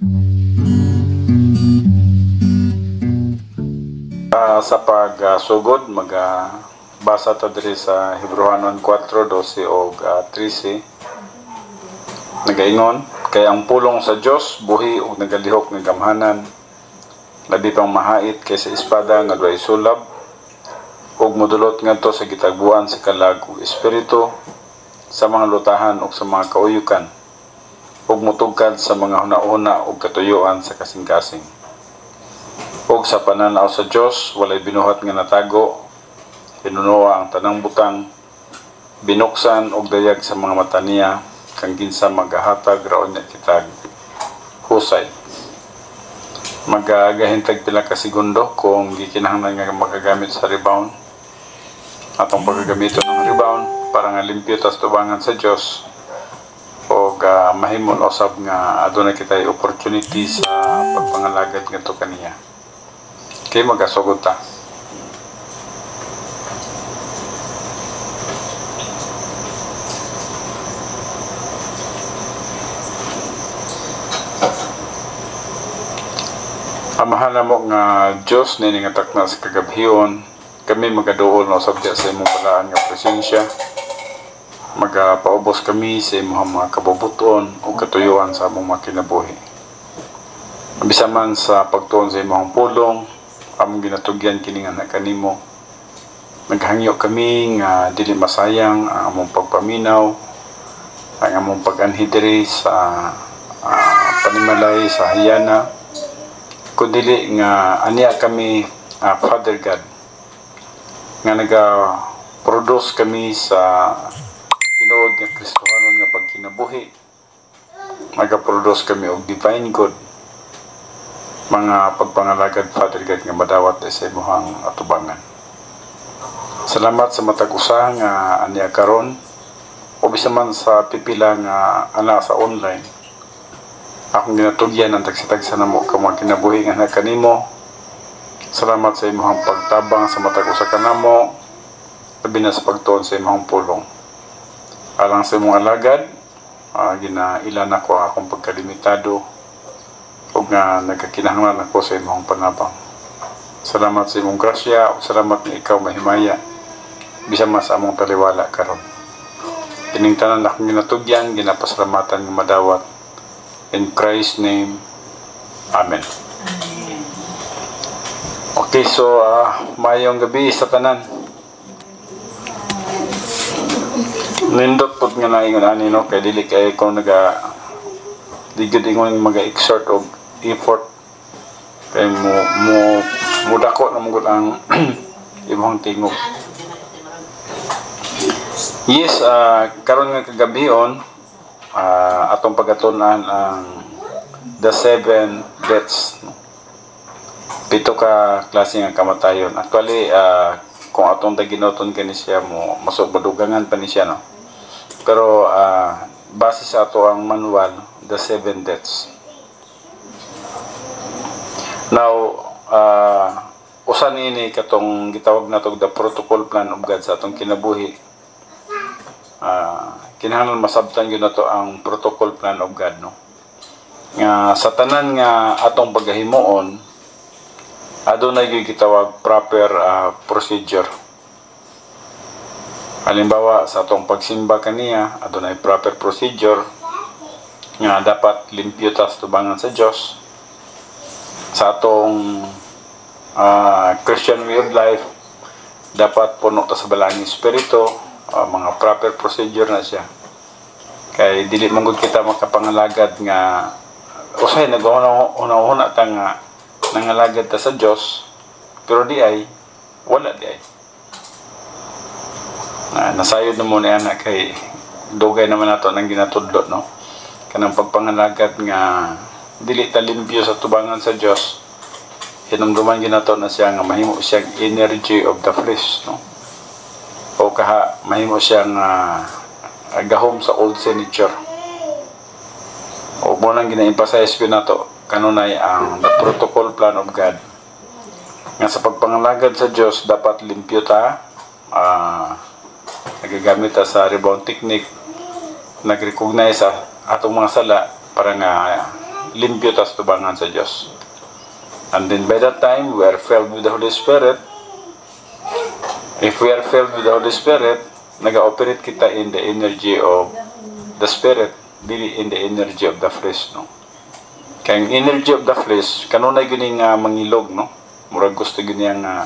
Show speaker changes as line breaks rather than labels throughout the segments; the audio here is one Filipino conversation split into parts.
Sa pagsugod, magbasa ta diri sa Hebrewanon 4:12 o 13. Nagaingon, kay ang pulong sa Dios buhi ug nagalihok nga gamhanan, labi pang mahait kaysa espada nga duay sulab, ug modulot ngadto sa gitagbuan sa kalag ug espiritu, sa mga lutahan ug sa mga kauyukan, ug motugkad sa mga hunahuna ug katuyuan sa kasing-kasing. Ug sa pananaw sa Dios walay binuhat nga natago, hinunoa ang tanang butang, binuksan og dayag sa mga mata niya, kang kinsa magahatag raon niya kitag husay. Magagahintag pila ka segundo kung gikinahanglan nga magagamit sa rebound. Atong paggamito ng rebound para nga limpyo tas tubangan sa Dios, og mahimong usab nga adunay kitay opportunity sa pagpangalagad ngadto kaniya. Okay, magasugod ta. Amahan mo nga Diyos na iningatak na sa kagabhiyon, kami magaduol na usab sa imong balaan nga presensya. Magapaubos kami sa imong mga kabubuton o katuyuan sa among mga kinabuhi. Bisa man sa pagtuon sa imong pulong, among ginatugyan kini nga kanimo. Naghangyo kami nga dili masayang ang among pagpaminaw, ang among pag-anhi diri sa panimalay sa hiyana, kundi nga aniya kami Father God nga naga-produce kami sa tinuod nga Kristohanon nga pagkinabuhi, naga-produce kami og divine good, mga pagpangalagad Father God nga madawat sa imong atubangan. Salamat sa matag usa nga aniya karon o bisa man sa pipila nga ana sa online. Akong ginatugyan ang tagsitagsa na mo ka mga kinabuhi nga kanimo. Salamat sa imong pagtabang sa matag usa kanamo, labi na sa pagtuon sa imong pulong. Alang sa imong alagad, ginailan ako akong pagkalimitado ug nga nagkakinahanglan ako sa imong panabang. Salamat sa imong grasya ug salamat nga ikaw mahimaya bisan mas among taliwala karon. Kining tanan akong ginatugyan, ginapasalamatan nga madawat. In Christ's name, Amen. Okay, so mayong gabi sa tanan. Nindot pod nga naingon ani no, kay dili kay ko digud ingon maga-exert og effort kay mo dako na mugod ang imong tingog. Yes, karon nga kagabion atong pagatunan ang the 7 deaths, no? 7 ka klase nga kamatayon. Actually, kung atong daginoton kani siya mo masubadugangan pa ni siya, no? Pero base sa ato ang manual, the 7 deaths. Now, usan ini katong gitawag nato the protocol plan of God sa atong kinabuhi. Kinahanglan masabtan yun nato ang protocol plan of God, no? Nga sa tanan nga atong paghimuon, adunay gyud gitawag proper procedure. Halimbawa sa atong pagsimba kaniya, adunay proper procedure nga dapat limpyo tas tubangan sa Dios. Sa atong Christian way of life, dapat puno ta sa balaang espiritu, mga proper procedure na siya. Kay dili man gud kita makapangalagad nga usay nag-una ta nga nangalagad ta sa Dios, pero di ay wala di ay. Nasayod na muna yan kay dugay naman nato nang ginatudlo, no? Kanang pagpangalagad nga dili ta limpyo sa tubangan sa Dios, hinumduman ginato na siya nga mahimo siyang energy of the flesh, no? O mahimo siyang gahom sa old nature. O mo nang gina-emphasize ko nato kanunay ang the protocol plan of God. Nga sa pagpangalagad sa Dios dapat limpyo ta, nagagamit ta sa rebound technique, nag-recognize sa atong mga sala para nga limpyo tas tubangan sa Dios. And then by that time, we are filled with the Holy Spirit. If we are filled with the Holy Spirit, nag-operate kita in the energy of the Spirit, dili in the energy of the flesh, no? Kaya yung energy of the flesh, kanunay gini nga mangilog, no? Murag gusto gini nga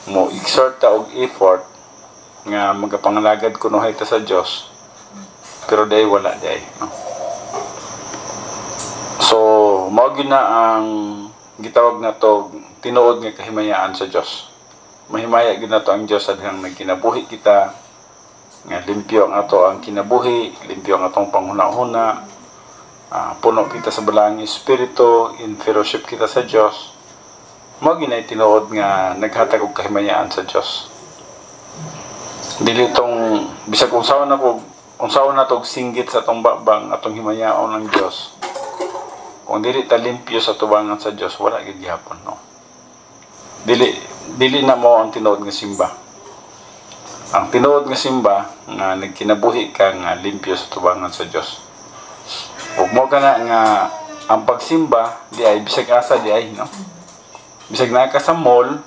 mo exert ta og effort nga magapangalagad kuno ta sa Dios. Pero day wala day, no? So, mao gyud na ang gitawag na to tinuod nga kahimayaan sa Dios. Mahimaya gyud na to ang Dios sa dihang nagkinabuhi kita, nga limpyo ang ato ang kinabuhi, limpyo ang atong panghuna-huna, puno kita sa balaang espiritu, in fellowship kita sa Dios. Mao ginay tinuod nga naghatag og kahimayaan sa Dios. Dili tong bisag unsaon na to singgit sa atong babang atong himayaon ng Dios. Kung dili ta limpyo sa tubangan sa Dios, wala gyud gihapon, no? Dili na mo ang tinuod nga simba. Ang tinuod nga simba nga nagkinabuhi ka nga limpyo sa tubangan sa Dios. Ug mo kana nga ang pagsimba di ay bisag asa di ay, no? Bisag naa ka sa mall,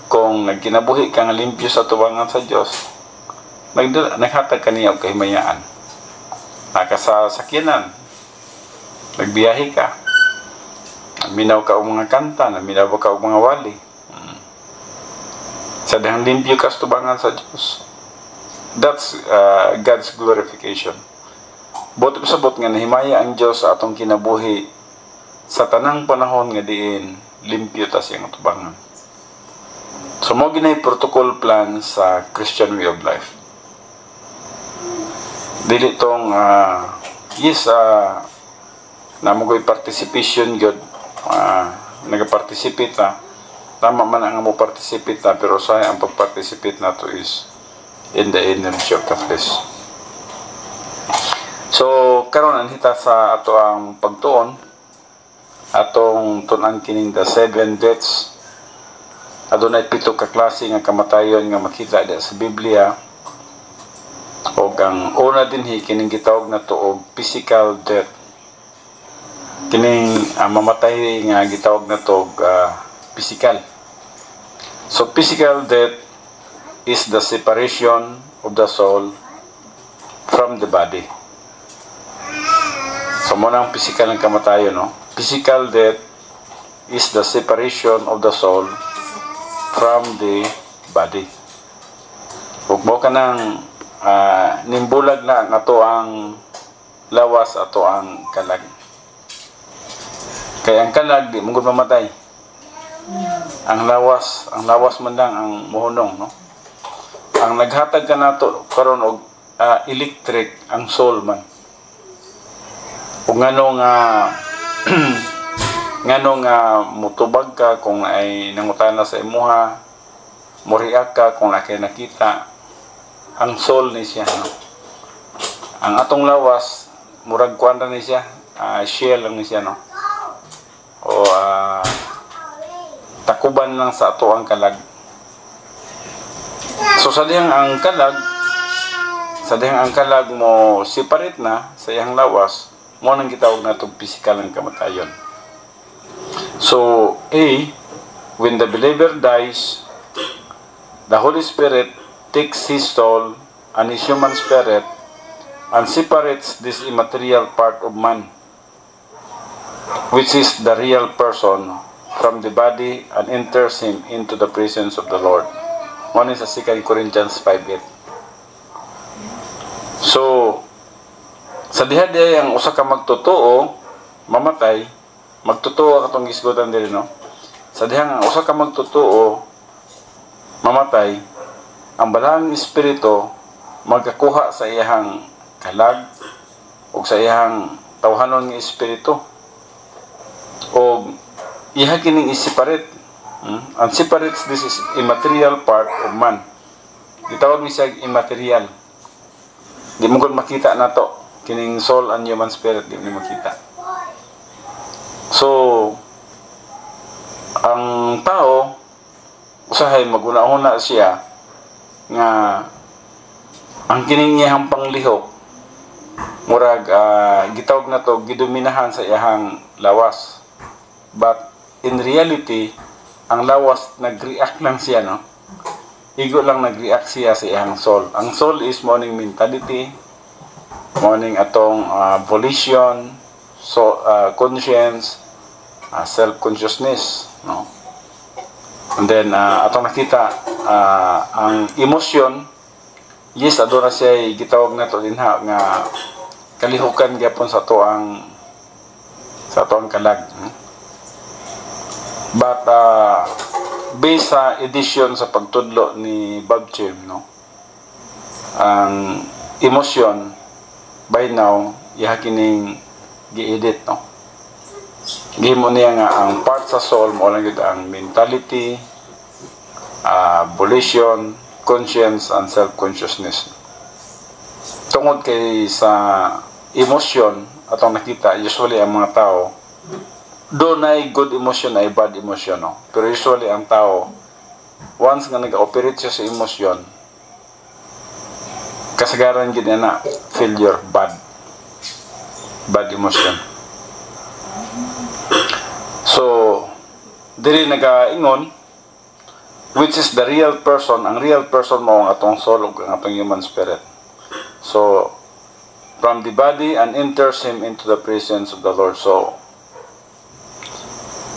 kung nagkinabuhi ka nga limpyo sa tubangan sa Dios, naghatag kaniya og kahimayaan. Naka sa sakyanan, nagbiyahe ka, minaw ka og mga kanta, minaw ka og mga wali. Sa dahang limpyo ka sa tubangan sa Dios. That's God's glorification. Buti pa sabot nga nahimaya ang Dios sa atong kinabuhi sa tanang panahon nga diin limpyo ta siyang tubangan. So mo ginay protocol plan sa Christian way of life. Dili tong namogoy participation gyud, nagaparticipate ta. Tama man ang mo participate na, pero saya ang pag-participate na to is in the energy of the flesh. So, karon anhita sa ato ang pagtuon, atong tunan kining the 7 deaths. Adunay 7 ka klase nga kamatayon nga makita sa Biblia. O ang una dinhi kining gitawag na to og physical death. Kining mamatay nga gitawag na to og physical. So physical death is the separation of the soul from the body. So muna ang physical ng kamatayon, no? Physical death is the separation of the soul from the body. Ug mo ka nang nimbulag na ato ang lawas, ato ang kalag. Kaya ang kalag di mong mamatay. Ang lawas man lang ang muhunong, no? Ang naghatag ka nato karon og electric ang soul man. Ug ngano nga mutubag ka kung ay nangutana sa imuha, moriak ka kung nakay nakita, ang soul ni siya, no? Ang atong lawas murag kuan ni siya, shell lang ni siya, no? O takuban lang sa ato ang kalag. So sa dihang ang kalag mo separate na sa iyang lawas, mo nang gitawag na itong physical ng kamatayon. So when the believer dies, the Holy Spirit takes his soul and his human spirit and separates this immaterial part of man, which is the real person, from the body, and enters him into the presence of the Lord. One is 2 Corinthians 5:8. So, sa diha ang usa ka magtotoo, mamatay, magtotoo katong gisgotan diri, no? Sa diha ang usa ka magtotoo, mamatay, ang balaang espiritu magkakuha sa iyang kalag o sa iyang tawhanon nga espiritu. O iha kining i-separate. And separates this is immaterial part of man. Gitawag ni siya immaterial. Di mo gud makita nato kining soul and human spirit, di mo makita. So ang tao usahay maguna-una siya nga ang kining iyang panglihok murag gitawag na to gidominahan sa iyahang lawas. But in reality, ang lawas nag-react lang siya, no? Igo lang nag-react siya sa iyang soul. Ang soul is morning mentality, morning atong volition, so conscience, self-consciousness, no? And then atong nakita ang emotion, yes, adora siya gitawag na to dinha nga kalihukan gyapon sa toang kalag. But based sa edition sa pagtudlo ni Bob Chim, no, ang emotion by now iha kining gi-edit, no. Gihimo niya nga ang part sa soul mo lang gyud ang mentality, volition, conscience, and self-consciousness. Tungod kay sa emotion atong nakita, usually ang mga tao doon ay good emotion ay bad emotion, no? Pero usually ang tao once nga nag-operate siya sa emotion, kasagaran gid na failure, bad emotion. So diri nagaingon which is the real person. Ang real person mo ang atong soul ug ang atong human spirit. So from the body and enters him into the presence of the Lord. So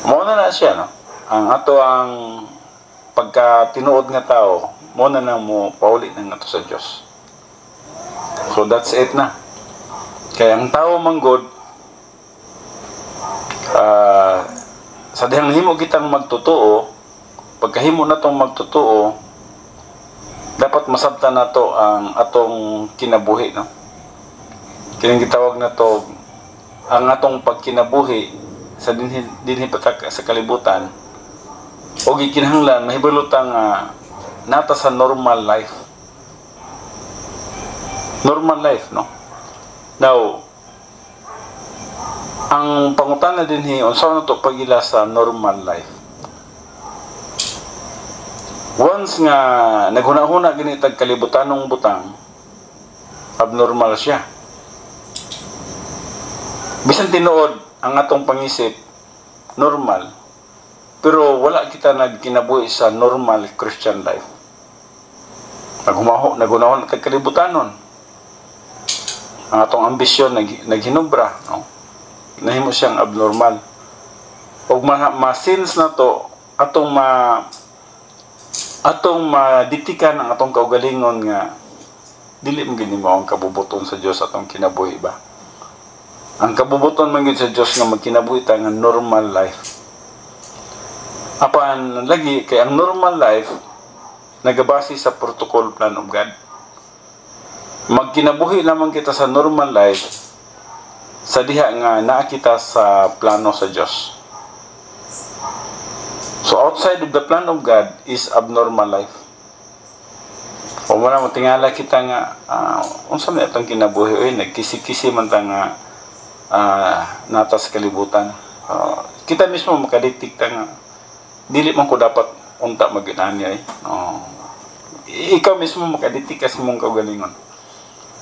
muna na siya, no? Ang ato ang pagka tinuod nga tao, muna na mo pauli na nga to sa Dios. So that's it na. Kaya ang tao manggod sa dihang himo kitang magtotoo, pagkahimo na tong magtotoo, dapat masabtan na to ang atong kinabuhi, no? Kining gitawag na to ang atong pagkinabuhi sa dinhi patak sa kalibutan, o gikinahanglan mahibulutang nata sa normal life, no. Now ang pangutana dinhi unsa na to pagila sa normal life. Once nga naghuna-huna gini tag kalibutanong butang, abnormal siya. Bisan tinuod ang atong pangisip normal, pero wala kita nagkinabuhi sa normal Christian life. Naghunahon tag kalibutanon. Ang atong ambisyon naghinubra, no? Nahimo siyang abnormal. Og ma-sense na to atong maditikan ang atong kaugalingon nga dili man gini mao ang kabubuton sa Dios atong kinabuhi ba. Ang kabubuton man gyud sa Dios nga magkinabuhi ta nga normal life. Apan lagi kay ang normal life nagabase sa protocol plan of God. Magkinabuhi lamang kita sa normal life sa diha nga naa kita sa plano sa Dios. So outside of the plan of God is abnormal life. O wala mo tingala kita nga unsa man atong kinabuhi, oy nagkisi-kisi man ta nga natas kalibutan. Kita mismo makadiktik ta nga dili man ko dapat unta maginanya, ikaw mismo makadiktik sa mong kaugalingon.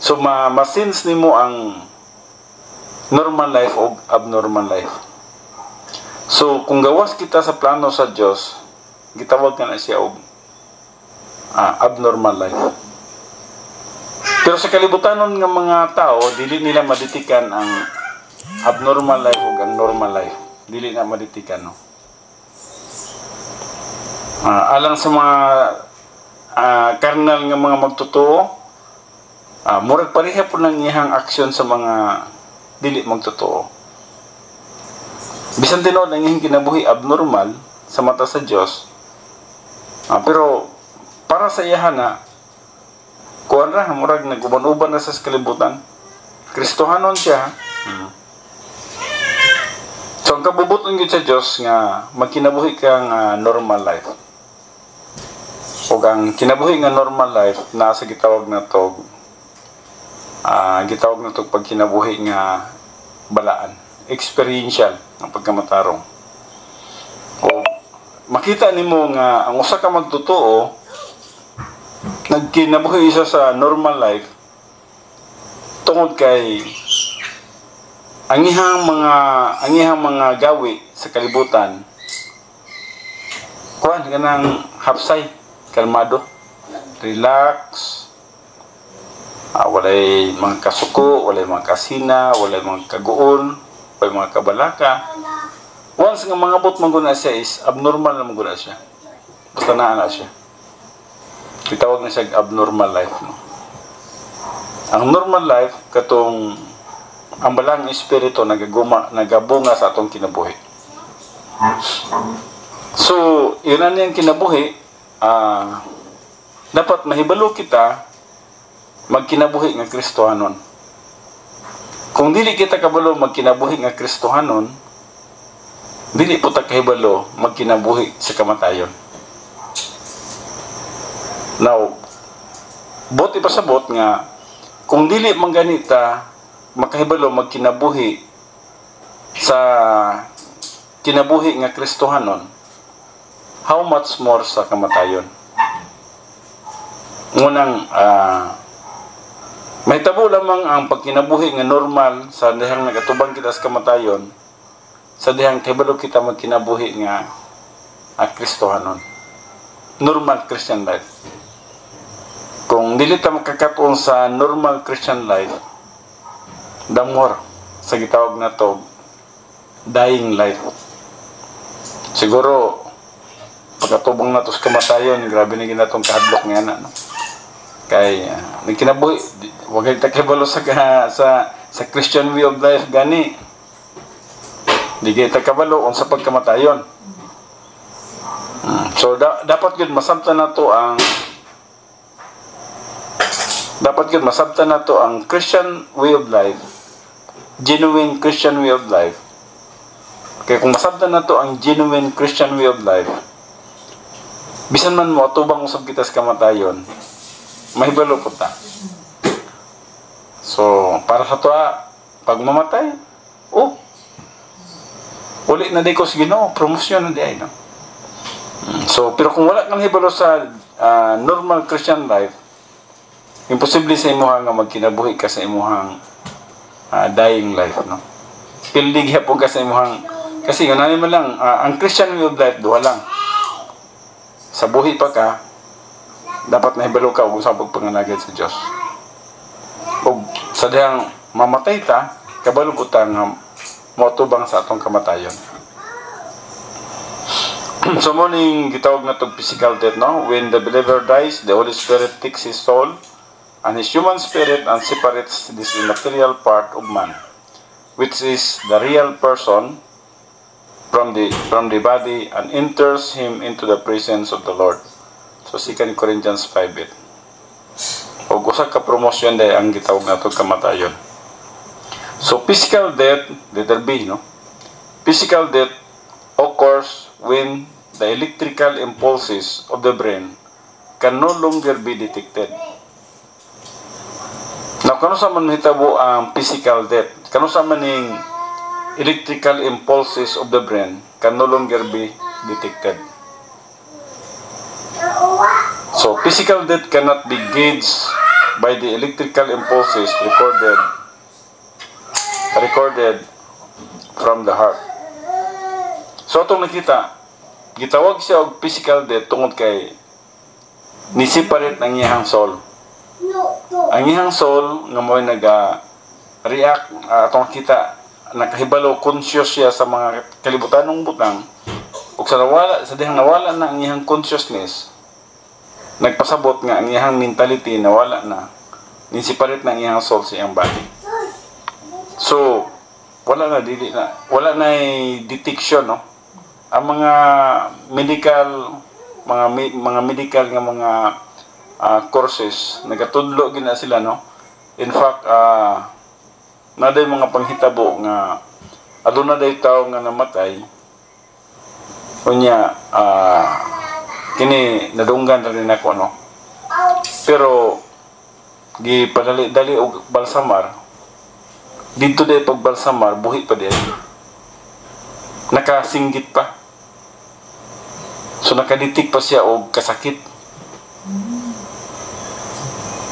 So ma-sense nimo ang normal life o abnormal life. So kung gawas kita sa plano sa Dios, gitawag na siya og abnormal life. Pero sa kalibutanon nga mga tao, dili nila maditikan ang abnormal life o ang normal life. Dili na maditikan, no? Alang sa mga karnal nga mga magtotoo, murag pareha po ng iyang aksyon sa mga dili magtotoo. Bisan tinuod ang iyang kinabuhi abnormal sa mata sa Dios, pero para sa iya na kuan ra murag naguban-uban na sa kalibutan. Kristohanon siya. So ang kabubuton gyud sa Dios nga magkinabuhi kang normal life. O ang kinabuhi nga normal life nasa gitawag na to pagkinabuhi nga balaan, experiential ang pagkamatarong. O makita nimo nga ang usa ka magtotoo nagkinabuhi isa sa normal life tungod kay ang ihang mga gawi sa kalibutan kuan kanang hapsay, kalmado, relax, walay mga kasuko, walay mga kasina, walay mga kaguon, walay mga kabalaka. Once nga mga bot mangguna siya is abnormal na mangguna siya. Basta na siya. Itawag na siya abnormal life, no? Ang normal life katong ang balang espiritu nagabunga sa atong kinabuhi. So, yun na niyang kinabuhi, dapat mahibalo kita magkinabuhi nga Kristohanon. Kung dili kita kabalo magkinabuhi nga Kristohanon, dili po ta kahibalo magkinabuhi sa kamatayon. Now, bot ipasabot nga, kung dili man ganita makahibalo magkinabuhi sa kinabuhi nga Kristohanon, how much more sa kamatayon? Ngunang may tabo lamang ang pagkinabuhi nga normal sa dihang nagatubang kita sa kamatayon, sa dihang kahibalo kita magkinabuhi nga Kristohanon, normal Christian life. Kung dili ta makakatuon sa normal Christian life, the more sa gitawag na to dying life. Siguro pagkatubang na to sa kamatayon, grabe na ginatong kahadlok nga na, no? Kay nagkinabuhi, wag ta kahibalo sa Christian way of life gani. Di kita kabalo unsa pagkamatayon. So dapat gyud masabtan nato ang Christian way of life, genuine Christian way of life. Kaya kung masabtan nato ang genuine Christian way of life, bisan man mo atubang usab kita sa kamatayon, mahibalo po ta. So, para sa tuwa, pag mamatay, uli na di ko sa Ginoo, promosyon na di ay, no? So, pero kung wala kang hibalo sa normal Christian life, imposible sa imuhang nga magkinabuhi ka sa imuhang dying life, no? Pildig hapon ka sa imuhang, kasi yun naman lang, ang Christian way of life, duha lang. Sa buhi pa ka, dapat nahibalo ka kung sa pagpanganagad sa Diyos. O sa dihang mamatay ta, kabalo po ta nga motubang sa atong kamatayon. So morning gitawag na itong physical death, no? When the believer dies, the Holy Spirit takes his soul and his human spirit and separates this immaterial part of man, which is the real person, from the body, and enters him into the presence of the Lord. So 2 Corinthians 5:8. O usa ka promotion day ang gitawag nato kamatayon. So physical death, letter B, no? Physical death occurs when the electrical impulses of the brain can no longer be detected. Now, kano sa man hitabo ang physical death? Kano sa man ning electrical impulses of the brain can no longer be detected? So, physical death cannot be gauged by the electrical impulses recorded from the heart. So, itong nakita, gitawag siya og physical death tungod kay ni-separate ang iyang soul. Ang iyang soul nga mo'y nag-react, atong kita, nakahibalo, conscious siya sa mga kalibutan ng butang, ug sa dihang nawala na ang iyang consciousness, nagpasabot nga ang iyang mentality nawala na, ni-separate na ang iyang soul sa iyang body. So, wala na detection, no? Ang mga medical nga mga courses, nagatudlo gina sila, no? In fact, naday mga panghitabo nga aduna day tao nga namatay unya kini nadunggan rin ako, no? Pero gipadali-dali og balsamar, dito day pag balsamar buhi pa day, nakasinggit pa, so nakaditik pa siya og kasakit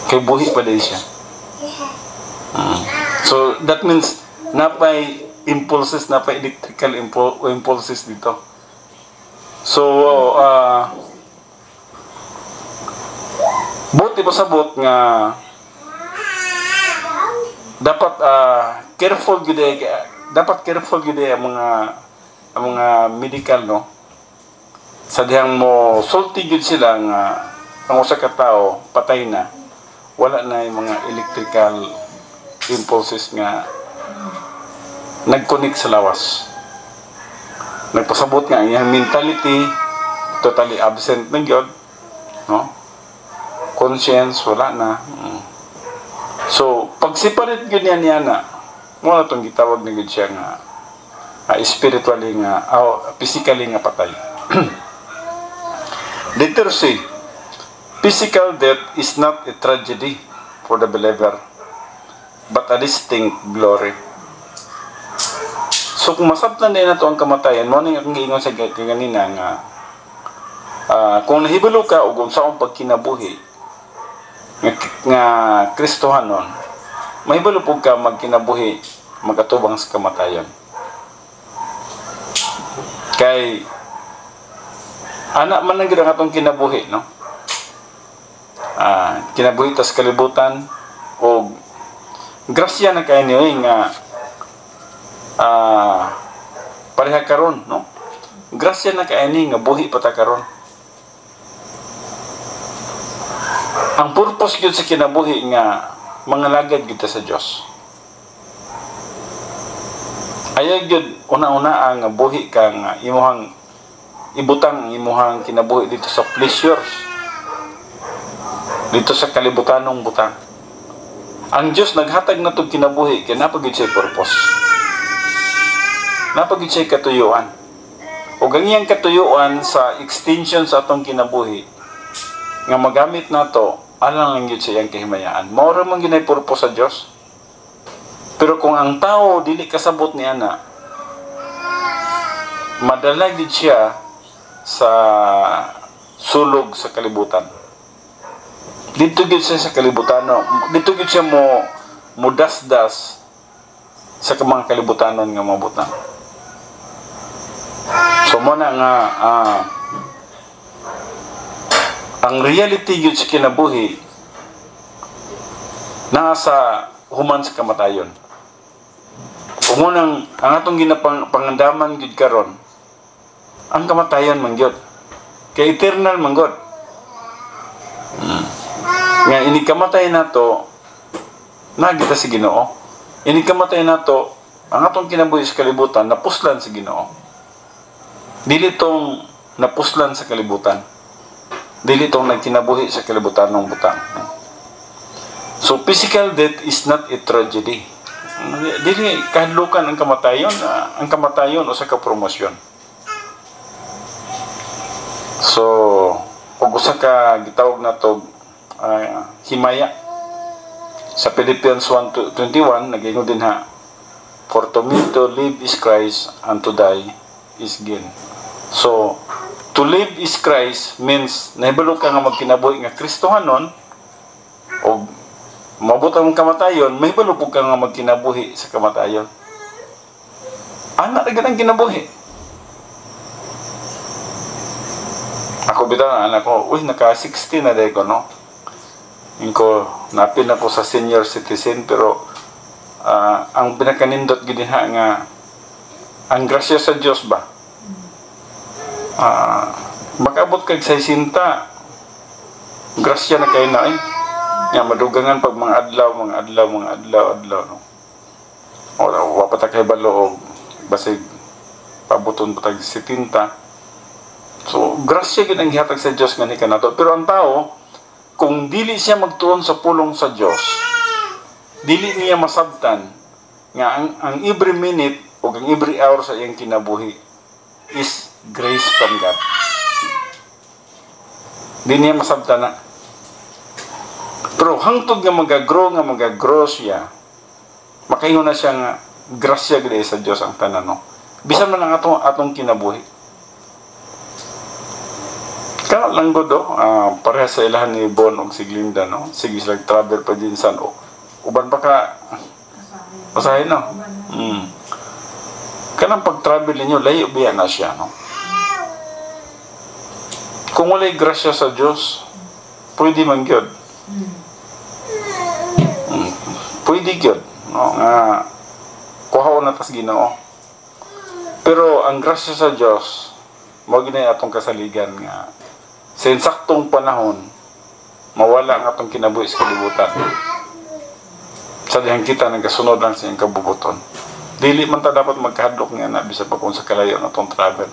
kay buhi pa day siya. So that means napay impulses, napay electrical impulses dito. So buti pasabot nga dapat careful gid ang mga medical, no, sa dihang mo sulti gid sila nga ang usa ka tawo patay na, wala na yung mga electrical impulses nga nag-connect sa lawas. Nagpasabot nga ang iyang mentality totally absent na gyud, no, conscience wala na. So pag separate gyud niya na mo na tong gitawag na gyud siya nga spiritually nga physically nga patay. Letter C, physical death is not a tragedy for the believer but a distinct glory. So kung masabtan din na ito ang kamatayan, mo nang giingon sa kanina nga kung nahibalo ka o kung saan pagkinabuhi nga Kristohanon, mahibalo po ka magkinabuhi magatubang sa kamatayan. Kay anak man ang gina atong kinabuhi, no, kinabuhi tas kalibutan o grasya na kayo niyo nga pareha karon, no, grasya na kayo ni nga buhi pata karon. Ang purpose gyud sa kinabuhi nga mangalagad kita sa Dios. Ayaw gyud una-una ang buhi ka nga imuhang ibutang imuhang kinabuhi dito sa pleasures, dito sa kalibutanong butang. Ang Diyos naghatag na itong kinabuhi kaya napagid siya purpose, napagid siya katuyuan, o ganyang katuyuan sa extension sa atong kinabuhi nga magamit na to alang lang yun sa iyang kahimayaan. Maura man ginay purpose sa Diyos. Pero kung ang tao dili kasabot niya na, madala gid siya sa sulog sa kalibutan. Dito gid siya sa kalibutan, no? Dito gid siya mo dasdas sa mga kalibutanon nga mabutan. So mo na nga ang reality yun sa kinabuhi nasa human sa kamatayon. Umunang ang atong ginapangandaman gid karon ang kamatayon man gyud, kay eternal man gyud. Nga ini kamatay nato nagita si Ginoo. Ini kamatay nato ang atong kinabuhi sa kalibutan napuslan sa Ginoo. Dili tong napuslan sa kalibutan, dili tong nagkinabuhi sa kalibutan ng butang. So physical death is not a tragedy. Dili kahadlukan ang kamatayon o sa kapromosyon. So pag usa ka gitawag na to himaya sa Philippians 1:21 nagingon din ha, for to me to live is Christ and to die is gain. So to live is Christ means nahibalo ka nga magkinabuhi nga Kristohanon o mabot ang kamatayon, mahibalo po ka nga magkinabuhi sa kamatayon. Anak na ganang kinabuhi. Ako bitaw na anak ko, naka-60 na day ko, no? Ko napil na ko sa senior citizen, pero ang pinakanindot giniha nga ang grasya sa Diyos ba? Makabot kag sa sinta grasya na kayo na nga madugangan pag mga adlaw, no? O wapata kay balo basig pabuton patag 70. So grasya gid ang gihatag sa Dios nga ni kanato. Pero ang tao kung dili siya magtuon sa pulong sa Dios, dili niya masabtan nga ang every minute o ang every hour sa iyang kinabuhi is grace from God. Di niya masabtan na. Pero hangtod nga magagrow siya, makaingon na siya nga grasya gid sa Dios ang tanan, no? Bisan man ang atong kinabuhi. Kana lang gud pareha sa ilahan ni Bon og si Glinda, no? Sige sila travel pa din san uban pa ka Pasahin no. Kanang pag-travel ninyo, layo biya na siya, no? Kung wala'y grasya sa Diyos, pwede man gyud. Pwede gyud, no? Nga, kuhaw na tas Ginoo. Pero ang grasya sa Diyos, mo ginay atong kasaligan nga sa insaktong panahon, mawala ang atong kinabuhi sa kalibutan. Sa dihang kita nagasunod lang sa iyang kabubuton. Dili man ta dapat magkahadlok nga na bisan pa kung sa kalayo na itong travel.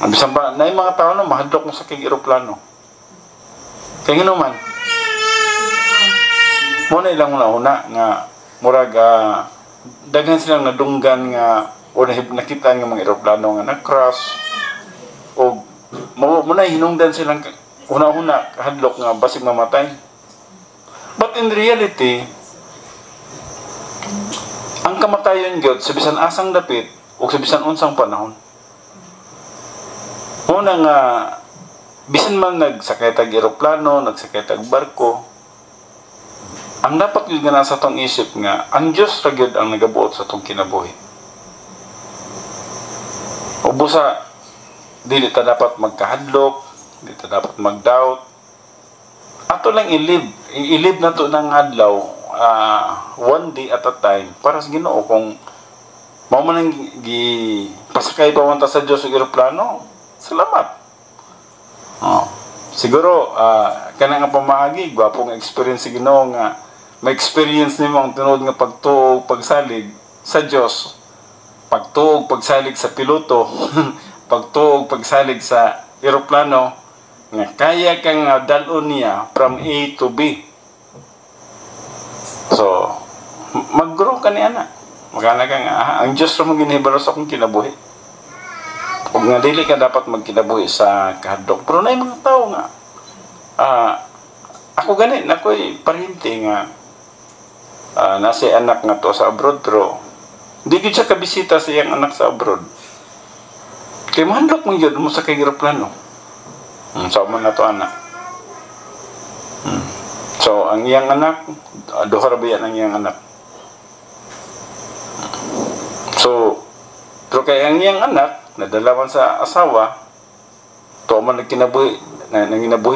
Bisan pa, na yung mga tao na mahadlok mo sa kay aeroplano. Kaya gino man. Muna ilang una nga murag daghan silang nadunggan nga o nakita nga mga aeroplano nga na-crash o muna hinungdan silang una-una hadlok nga basig mamatay. But in reality, ang kamatayon gyud sa bisan asang dapit o sa bisan unsang panahon. Una nga bisan man nagsakay tag eroplano, nagsakay tag barko, ang dapat gyud nga nasa tong isip nga ang Dios ra gyud ang nagabuot sa tong kinabuhi. O busa dili ta dapat magkahadlok, dili ta dapat mag-doubt. Ato lang ilib na to ng adlaw. One day at a time para sa Ginoo. Kung mao man ang pasakay pa man ta sa Dios sa eroplano, salamat. Siguro kanang nga pamaagi gwapong experience sa Ginoo nga ma-experience nimo ang tunod nga pagtuog pagsalig sa Dios, pagtuog pagsalig sa piloto, pagtuog pagsalig sa eroplano nga kaya kang dalon niya from A to B. So, mag-grow ka ni ana. Magana ka nga, ang Diyos ra mo ginhibalo sa akong kinabuhi. Huwag nga dili ka dapat magkinabuhi sa kahadlok. Pero na mga tao nga, ako ganit, ako'y parinti nga, nasi anak nga to sa abroad, pero hindi siya kabisita sa iyang anak sa abroad. Kaya mahandlok mo yun mo sa kay-aeroplano. Sa mo na to anak. So, ang iyang anak, duha ra ba yan ang iyang anak? So, pero kaya ang iyang anak, nadalawan sa asawa, to man nagkinabuhi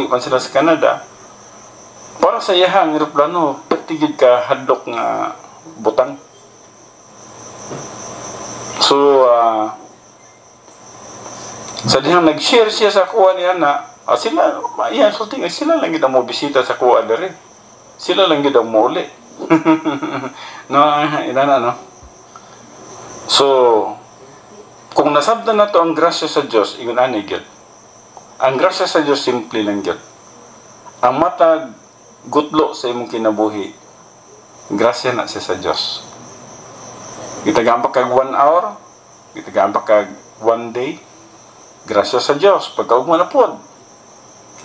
man sila sa Canada, para sa iya ang aeroplano, patigid ka hadlok nga butang. So, sa dihang nag-share siya sa kuha niya na, sila, yan, so tingnan, sila lang gid mo bisita sa kuha dere. Sila lang gid mo uli. No, inana, no? So, kung nasabdan na to ang grasya sa Diyos, ingon ani gyud. Ang grasya sa Diyos simple lang gyud. Ang matag gutlo sa imong kinabuhi, grasya na siya sa Diyos. Gitagampak kag 1 hour, gitagampak kag 1 day, grasya sa Diyos. Pagkaugma na pod,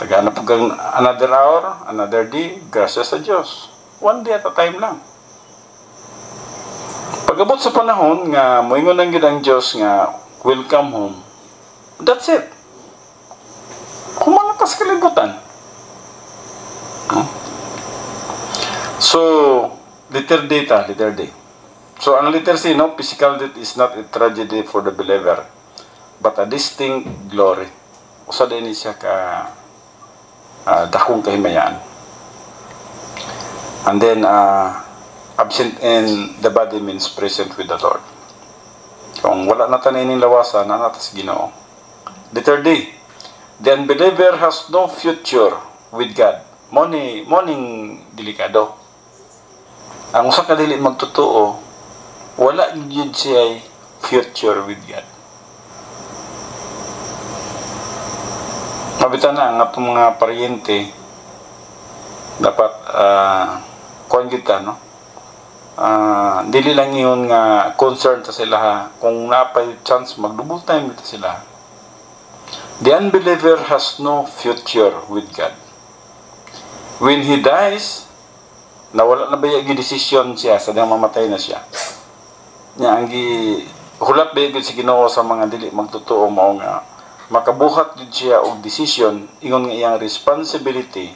tagana po kang another hour, another day, grasya sa Diyos. 1 day at a time lang. Pag-abot sa panahon nga moingon lang gid ang Diyos nga welcome home. That's it. Humangat sa kalibutan. So, letter D. So, ang letter C, no, physical death is not a tragedy for the believer, but a distinct glory. Usa din siya ka dakong kahimayaan. And then, absent in the body means present with the Lord. Kung wala na tanining lawasan, nanatas Ginoo. Letter D, the unbeliever has no future with God. Morning delikado. Ang usa ka dili magtotoo, wala gyud siya future with God. Mabitan na ang atong mga paryente dapat kuan kita, no? Dili lang yun nga concern ta sila ha. Kung napay chance mag-double time kita sila. The unbeliever has no future with God. When he dies, nawala na ba yung decision siya sa diyang mamatay na siya. Nya ang hulat ba yung si Ginoo sa mga dili magtotoo mao nga makabuhat gid siya og decision ingon nga iyang responsibility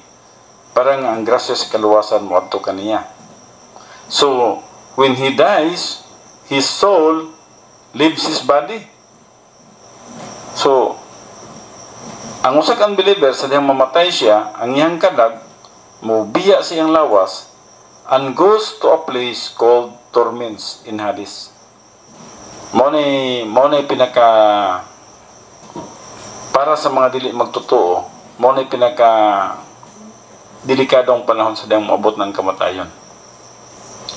para nga ang grasya sa kaluwasan moadto kaniya. So, when he dies, his soul leaves his body. So, ang usa ka unbeliever sa dihang mamatay siya, ang iyang kadag mobiya sa iyang lawas and goes to a place called torments in Hades. Mao na pinaka para sa mga dili magtotoo, mao na pinaka delikadong panahon sa dihang moabot ng kamatayon.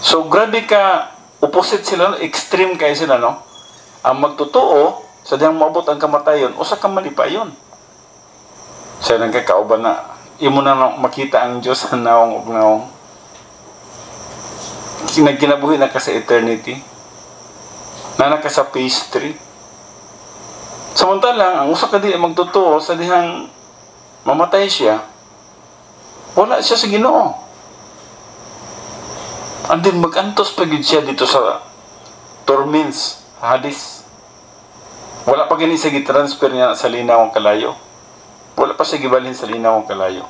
So grabe ka, opposite sila, extreme kay sila, no? Ang magtotoo sa dihang moabot ang kamatayon, usa ka malipayon. Sa nang kakauban na imo na makita ang Dios sa nawong ug nawong. Kinabuhi na ka sa eternity. Na ka sa phase 3. Samantalang ang usa ka dili magtotoo sa dihang mamatay siya, wala siya sa Ginoo. And then mag-antos pa gid siya dito sa torments, Hades. Wala pa gani sa gitransfer niya sa linawang kalayo. Wala pa siya gibalhin sa linawang kalayo.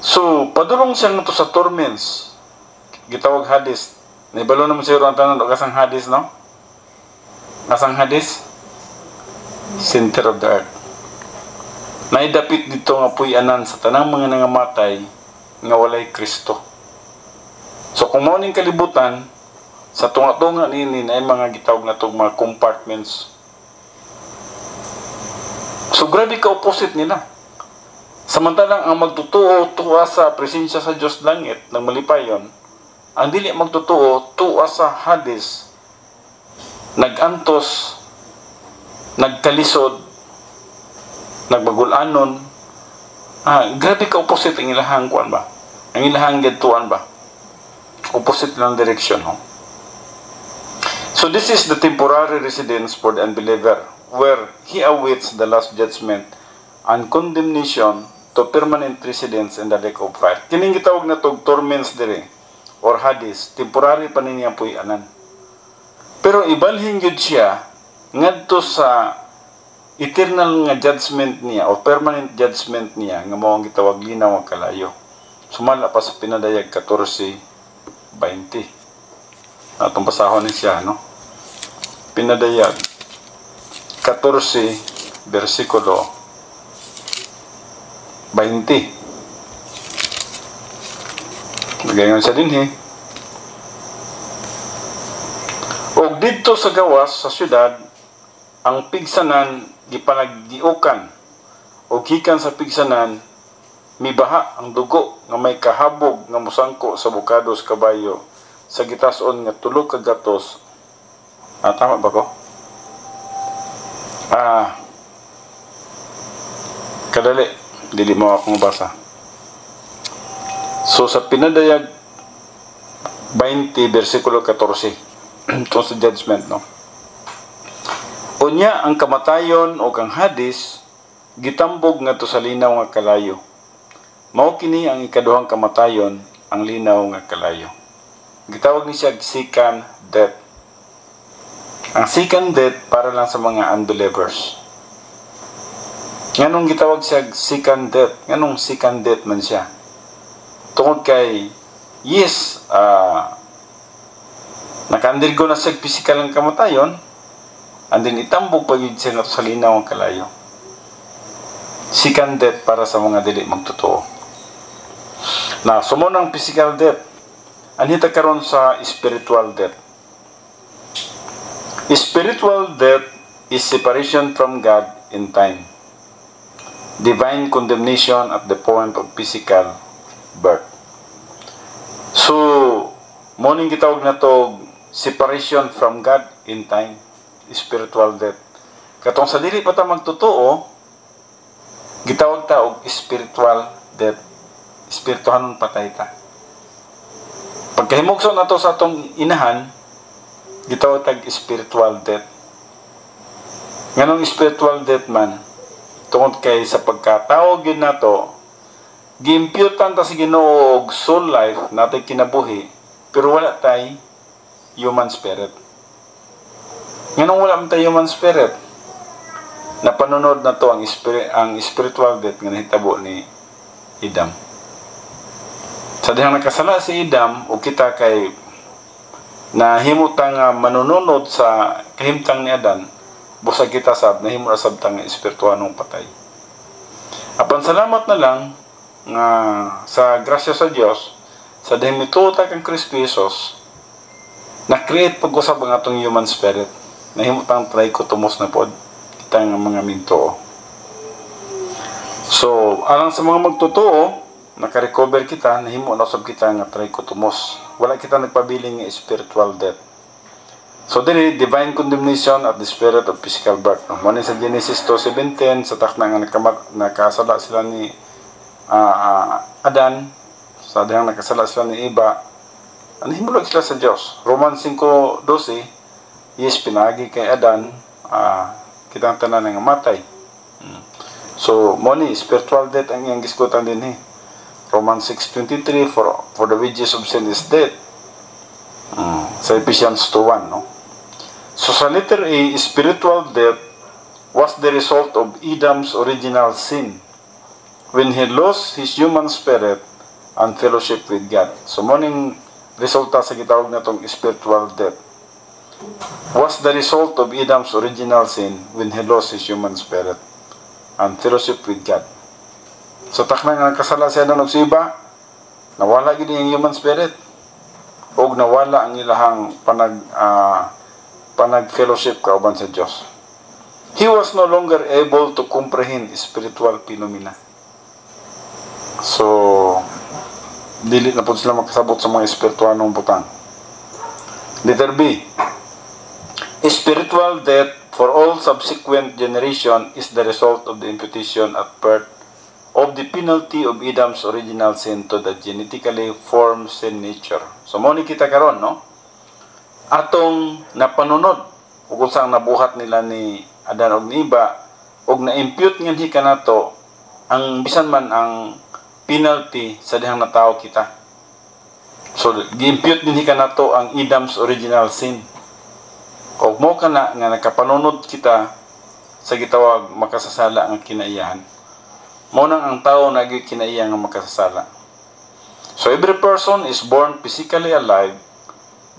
So, padulong siya nga to sa torments. Gitawag Hades. Naibalo naman siguro ang tanong, kasang Hades, no? Kasang Hades? Center of the earth. Naidapit dito nga puy-anan sa tanang mga nangamatay nga walay Kristo. So, kung mauning kalibutan, sa tunga-tunga nini na mga gitawag na itong mga compartments. So, grabe ka opposite nila. Samantalang ang magtutuo tuwa sa presensya sa Diyos langit ng malipayon, ang dili magtutuo tuwa sa Hades, nagantos, nagkalisod, nagbagulanon. Grabe ka opposite ang ilahang kuan ba? Ang ilahang gituan ba? Opposite lang direction, no? So this is the temporary residence for the unbeliever, where he awaits the last judgment and condemnation to permanent residence in the lake of fire. Kining gitawag na tog torments dire or Hades, temporary pa niya puy-anan. Pero ibalhin gyud siya ngadto sa eternal nga judgment niya o permanent judgment niya nga mao ang gitawag linaw ang kalayo. Sumala pa sa pinadayag 14:20. Atong basahon ni siya, no? Pinadayag 14 versikulo 20. Magayon sa dinhi. Og didto sa gawas sa syudad, ang pigsanan gipanaggiukan. Og gikan sa pigsanan, mibaha ang dugo nga may kahabog nga musangko sa bukados kabayo sa gitas-on nga 3 ka gatos. Tama ba ko? Kadali, dili mo akong basa. So sa pinadayag 20 versikulo 14 ito sa judgment, no? Unya ang kamatayon o ang Hades gitambog ngadto sa linaw nga kalayo. Mao kini ang ikaduhang kamatayon, ang linaw nga kalayo. Gitawag ni siya second death. Ang second death para lang sa mga unbelievers. Nganong gitawag siya second death? Nganong second death man siya? Tungod kay yes, naka-undergo na siya physical ang kamatayon, and then itambog pa yun siya sa linaw ang kalayo. Second death para sa mga dili magtotoo. Na sumunang physical death, anhita karon sa spiritual death. Spiritual death is separation from God in time. Divine condemnation at the point of physical birth. So, morning gitawag na to separation from God in time, spiritual death. Katong sa dili pa ta magtotoo, gitawag ta og spiritual death. Spirituhanon patay ta. Pagkahimugso na to sa atong inahan, gitawag tag spiritual death. Nganong spiritual death man? Tungod kay sa pagkatawag yun na to, gi-imputan ta sa Ginoo og soul life natay kinabuhi, pero wala tay human spirit. Nganong wala man tay human spirit? Napanunod na to ang spiritual death nga nahitabo ni Adam. Sa dihang nakasala si Adam o kita kay na himutang manununod sa kahimtang ni Adan, busag kita sab na himo na sabtang espirituanong patay. Apan salamat na lang nga sa grasya sa Dios sa dahil mituta kang Kristo Jesus na-create pag-usap ang atong human spirit na himutang trichotomos na pod kitang mga minto. So alang sa mga magtotoo naka-recover kita na himo na usab kita nga trichotomos, wala kita nagpabiling nga spiritual death. So dili divine condemnation at the spirit of physical birth. Muna sa Genesis 2:17 sa takna nga nakasala sila ni Adan, sa dihang nakasala sila ni Eva, himulog sila sa Dios. Romans 5:12, yes, pinagi kay Adan, kitang tanan nga matay. So muna spiritual death ang iyang gisgutan din Romans 6:23, for the wages of sin is death. Sa Ephesians 2:1, no? So sa letter A, spiritual death was the result of Adam's original sin when he lost his human spirit and fellowship with God. So morning resulta sa gitawag na itong spiritual death was the result of Adam's original sin when he lost his human spirit and fellowship with God. So takna nga kasala siya ng nagsiba, nawala gid ang human spirit o nawala ang ilahang panag-fellowship kauban sa Dios. He was no longer able to comprehend spiritual phenomena. So dili na po sila makasabot sa mga espirituanong butang. Letter B, spiritual death for all subsequent generation is the result of the imputation at birth of the penalty of Adam's original sin to the genetically formed sin nature. So mo ni kita karon, no? Atong napanunod ug unsang nabuhat nila ni Adan og ni Eva og na-impute nganhi kanato ang bisan man ang penalty sa dihang natawo kita. So gi-impute dinhi kanato ang Adam's original sin. Og mo kana nga nakapanunod kita sa gitawag makasasala ang kinaiyahan. Mo nang ang tao nagi kinaiya nga makasasala. So every person is born physically alive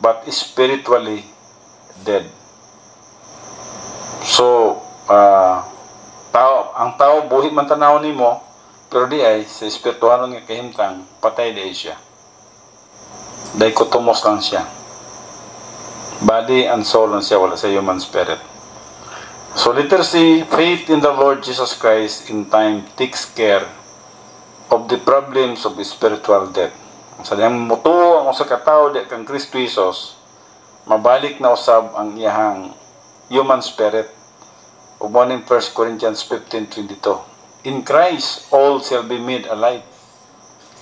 but spiritually dead. So ang tao buhi man tanaw nimo pero di ay sa espirituhanon nga kahimtang patay di siya. Dichotomos lang siya. Body and soul lang siya, wala sa human spirit. So letter C, faith in the Lord Jesus Christ in time takes care of the problems of spiritual death. Sa diyang mutuo ang usa ka tawo di kang Kristo Jesus, mabalik na usab ang iyahang human spirit. Ug in 1 Corinthians 15:22. In Christ all shall be made alive.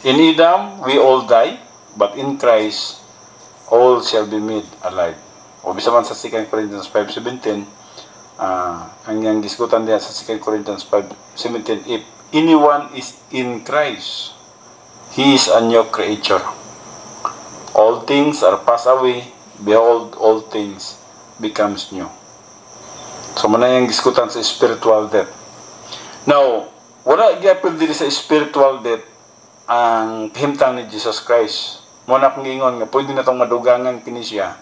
In Adam we all die, but in Christ all shall be made alive. O bisa man sa 2 Corinthians 5:17, ang yang gisgutan diya sa 2 Corinthians 5:17, if anyone is in Christ, he is a new creature. All things are passed away, behold, all things becomes new. So man yung gisgutan sa spiritual death. Now, wala gyapon diri sa spiritual death ang kahimtang ni Jesus Christ. Muna akong ingon nga pwede na itong madugangan kini siya.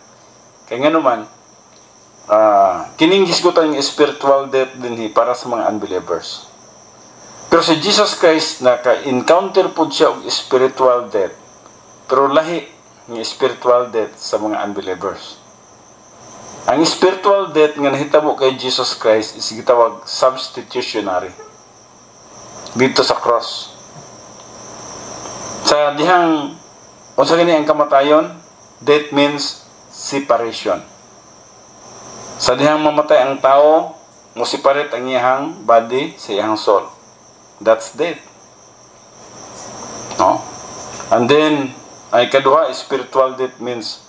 Kaya nga naman, kining gisgutan ng spiritual death din para sa mga unbelievers. Pero si Jesus Christ naka-encounter po siya og spiritual death, pero lahi ng spiritual death sa mga unbelievers. Ang spiritual death nga nahitabo kay Jesus Christ is gitawag substitutionary dito sa cross. Sa dihang unsa gani ang kamatayon, death means separation. Sa dihang mamatay ang tao, mo separate ang iyang body sa iyang soul. That's death. No? And then, ay kaduha, spiritual death means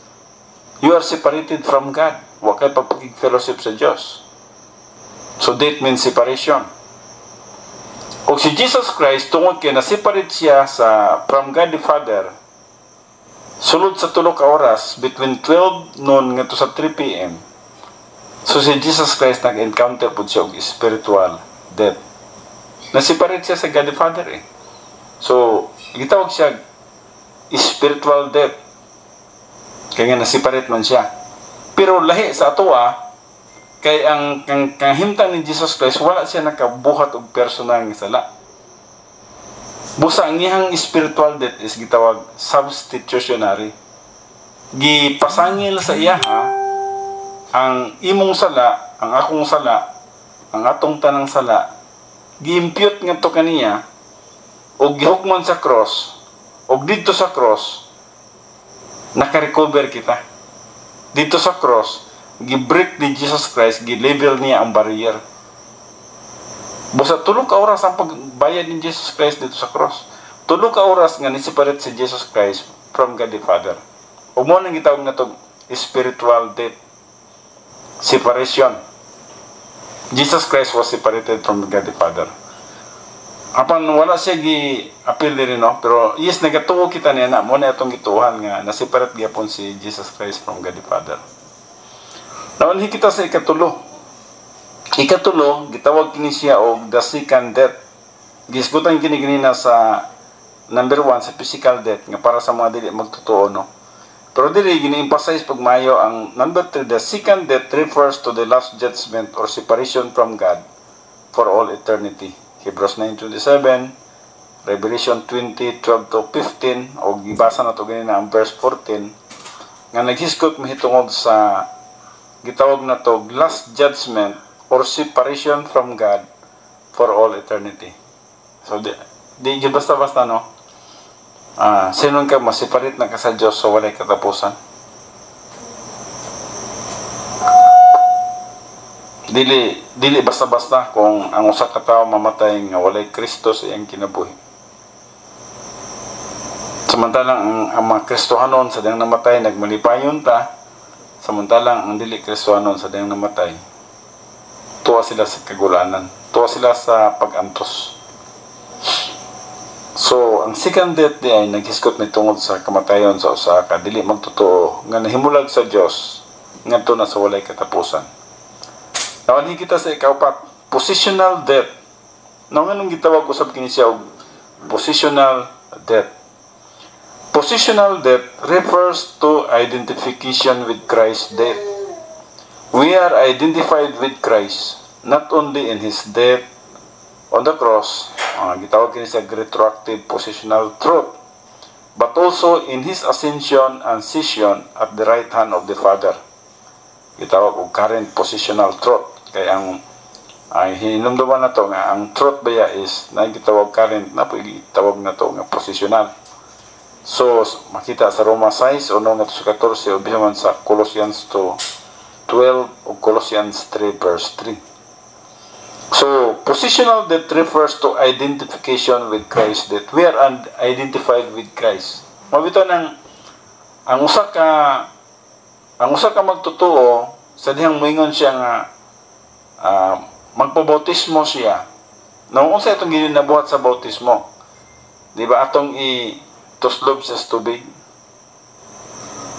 you are separated from God. Wa kay pagpakig-fellowship sa Dios. So death means separation. O si Jesus Christ, tungod kay na-separate siya from God the Father, sulod sa 3 ka oras, between 12 noon ngadto sa 3 p.m., so si Jesus Christ nag-encounter po siya og spiritual death. Na-separate siya sa God the Father So, gitawag siya spiritual death. Kaya nga nasiparate man siya. Pero lahi sa ato kay ang himtang ni Jesus Christ, wala siya nakabuhat og personal nga sala. Busa ang iyang spiritual death is gitawag substitutionary. Gipasangil sa iya ang imong sala, ang akong sala, ang atong tanang sala, gi-impute nga to kaniya o gihukman sa cross, o dito sa cross naka-recover kita. Dito sa cross gi-break ni Jesus Christ, gi-level niya ang barrier. Busa tulong ka oras ang pagbayad ni Jesus Christ dito sa cross. Tulong ka oras nga ni-separate si Jesus Christ from God the Father. O mo nang gitawag na to spiritual death, separation. Jesus Christ was separated from God the Father. Apan wala siya gi-appeal din, no? Pero yes, nagatuo kita niya na mo na itong gituhan nga na-separate gyapon si Jesus Christ from God the Father. Naunhi kita sa ikatulo. Ikatulo, gitawag kini siya og the second death. Gisgutan kini na sa number 1 sa physical death nga para sa mga dili magtotoo, no? Pero dili gini-emphasize pag mayo ang number 3, the second death refers to the last judgment or separation from God for all eternity. Hebrews 9:27, Revelation 20:12-15, o gibasa na to ganina ang verse 14 nga naghisgot mahitungod sa gitawag na to last judgment or separation from God for all eternity. So di basta-basta, no? Sino ka masiparit na ka sa Diyos so walay katapusan? Dili basta-basta kung ang usa ka tawo mamatay nga walay Kristo sa iyang kinabuhi. Samantalang ang mga Kristohanon sa diyang namatay nagmalipayon ta, samantalang ang dili Kristohanon sa diyang namatay tuwa sila sa kagulanan, tuwa sila sa pag-antos. So, ang second death di ay naghisgot ni tungod sa kamatayon sa usa ka dili magtotoo nga nahimulag sa Dios ngadto na sa walay katapusan. Nawanhi kita sa ikaupat, positional death. Anong gitawag usab kini siya og positional death. Positional death refers to identification with Christ's death. We are identified with Christ not only in His death on the cross, gitawag kini sa retroactive positional truth, but also in His ascension and session at the right hand of the Father. Gitawag og current positional truth. Kaya ang hinumduman na to nga ang truth baya is na gitawag current na pwede gitawag na to nga positional. So makita sa Roma 6 o nga sa 14 o bisan sa Colossians 2:12 o Colossians 3 verse 3. So, positional death refers to identification with Christ. That we are identified with Christ. Mabito nang ang usa ka magtotoo sa dihang moingon siya nga magpabautismo siya. Nung unsa itong ginabuhat sa bautismo? Di ba atong i-tuslob sa tubig?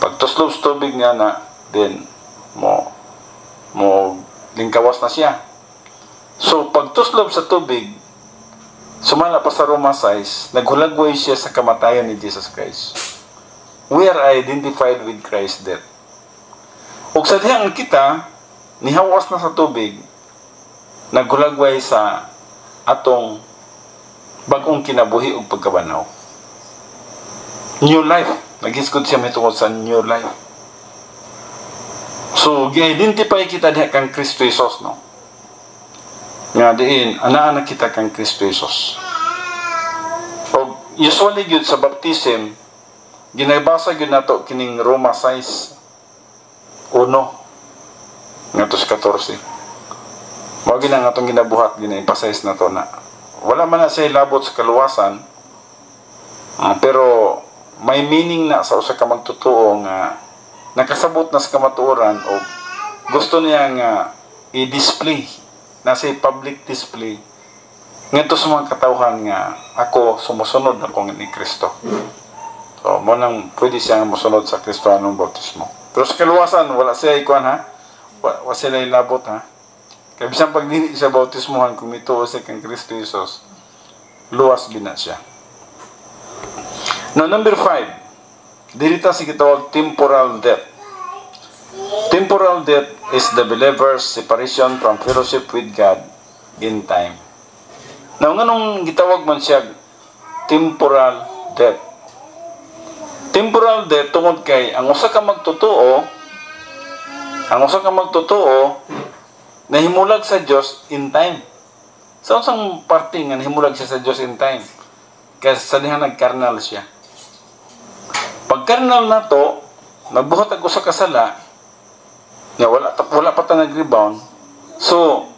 Pag tuslob sa tubig nga na, then mo lingkawas na siya. So, pag tuslob sa tubig, sumala pa sa Roma 6, naghulagway siya sa kamatayan ni Jesus Christ. We are identified with Christ's death. Ug sa dihang kita, nihawas na sa tubig, naghulagway sa atong bagong kinabuhi ug pagkabanaw. New life. Naghisgod siya may tungkol sa new life. So, gi-identify kita diha kang Kristo Jesus, no? Nga diin, ana-ana kita kang Kristo Jesus. O usually gyud sa baptism, ginabasa gyud nato kining Roma 6:1 ngadto sa 14. Mao gyud ang atong ginabuhat, gina-emphasize nato na wala man na siya labot sa kaluwasan, pero may meaning na sa usa ka magtotoo nga nakasabot na sa kamatuoran o gusto niya nga i-display nasa public display ngadto sa mga katawhan nga ako sumusunod ako ni Kristo. So mo nang pwede siya musunod sa Kristo anong bautismo. Pero sa kaluwasan wala siya ikuan wala sila ilabot kaya bisan pag dili siya bautismohan kung mituo siya kang Kristo Jesus, luwas gina siya. Now number 5, Dirita si kitawag temporal death. Temporal death is the believer's separation from fellowship with God in time. Now, nganong gitawag man siya temporal death? Temporal death tungod kay ang usa ka magtotoo nahimulag sa Dios in time. Sa unsang parte nga nahimulag siya sa Dios in time? Kaya sa diha nagkarnal siya. Pag karnal na to, nagbuhat ag usa ka sala, nga wala pa ta nag-rebound. So,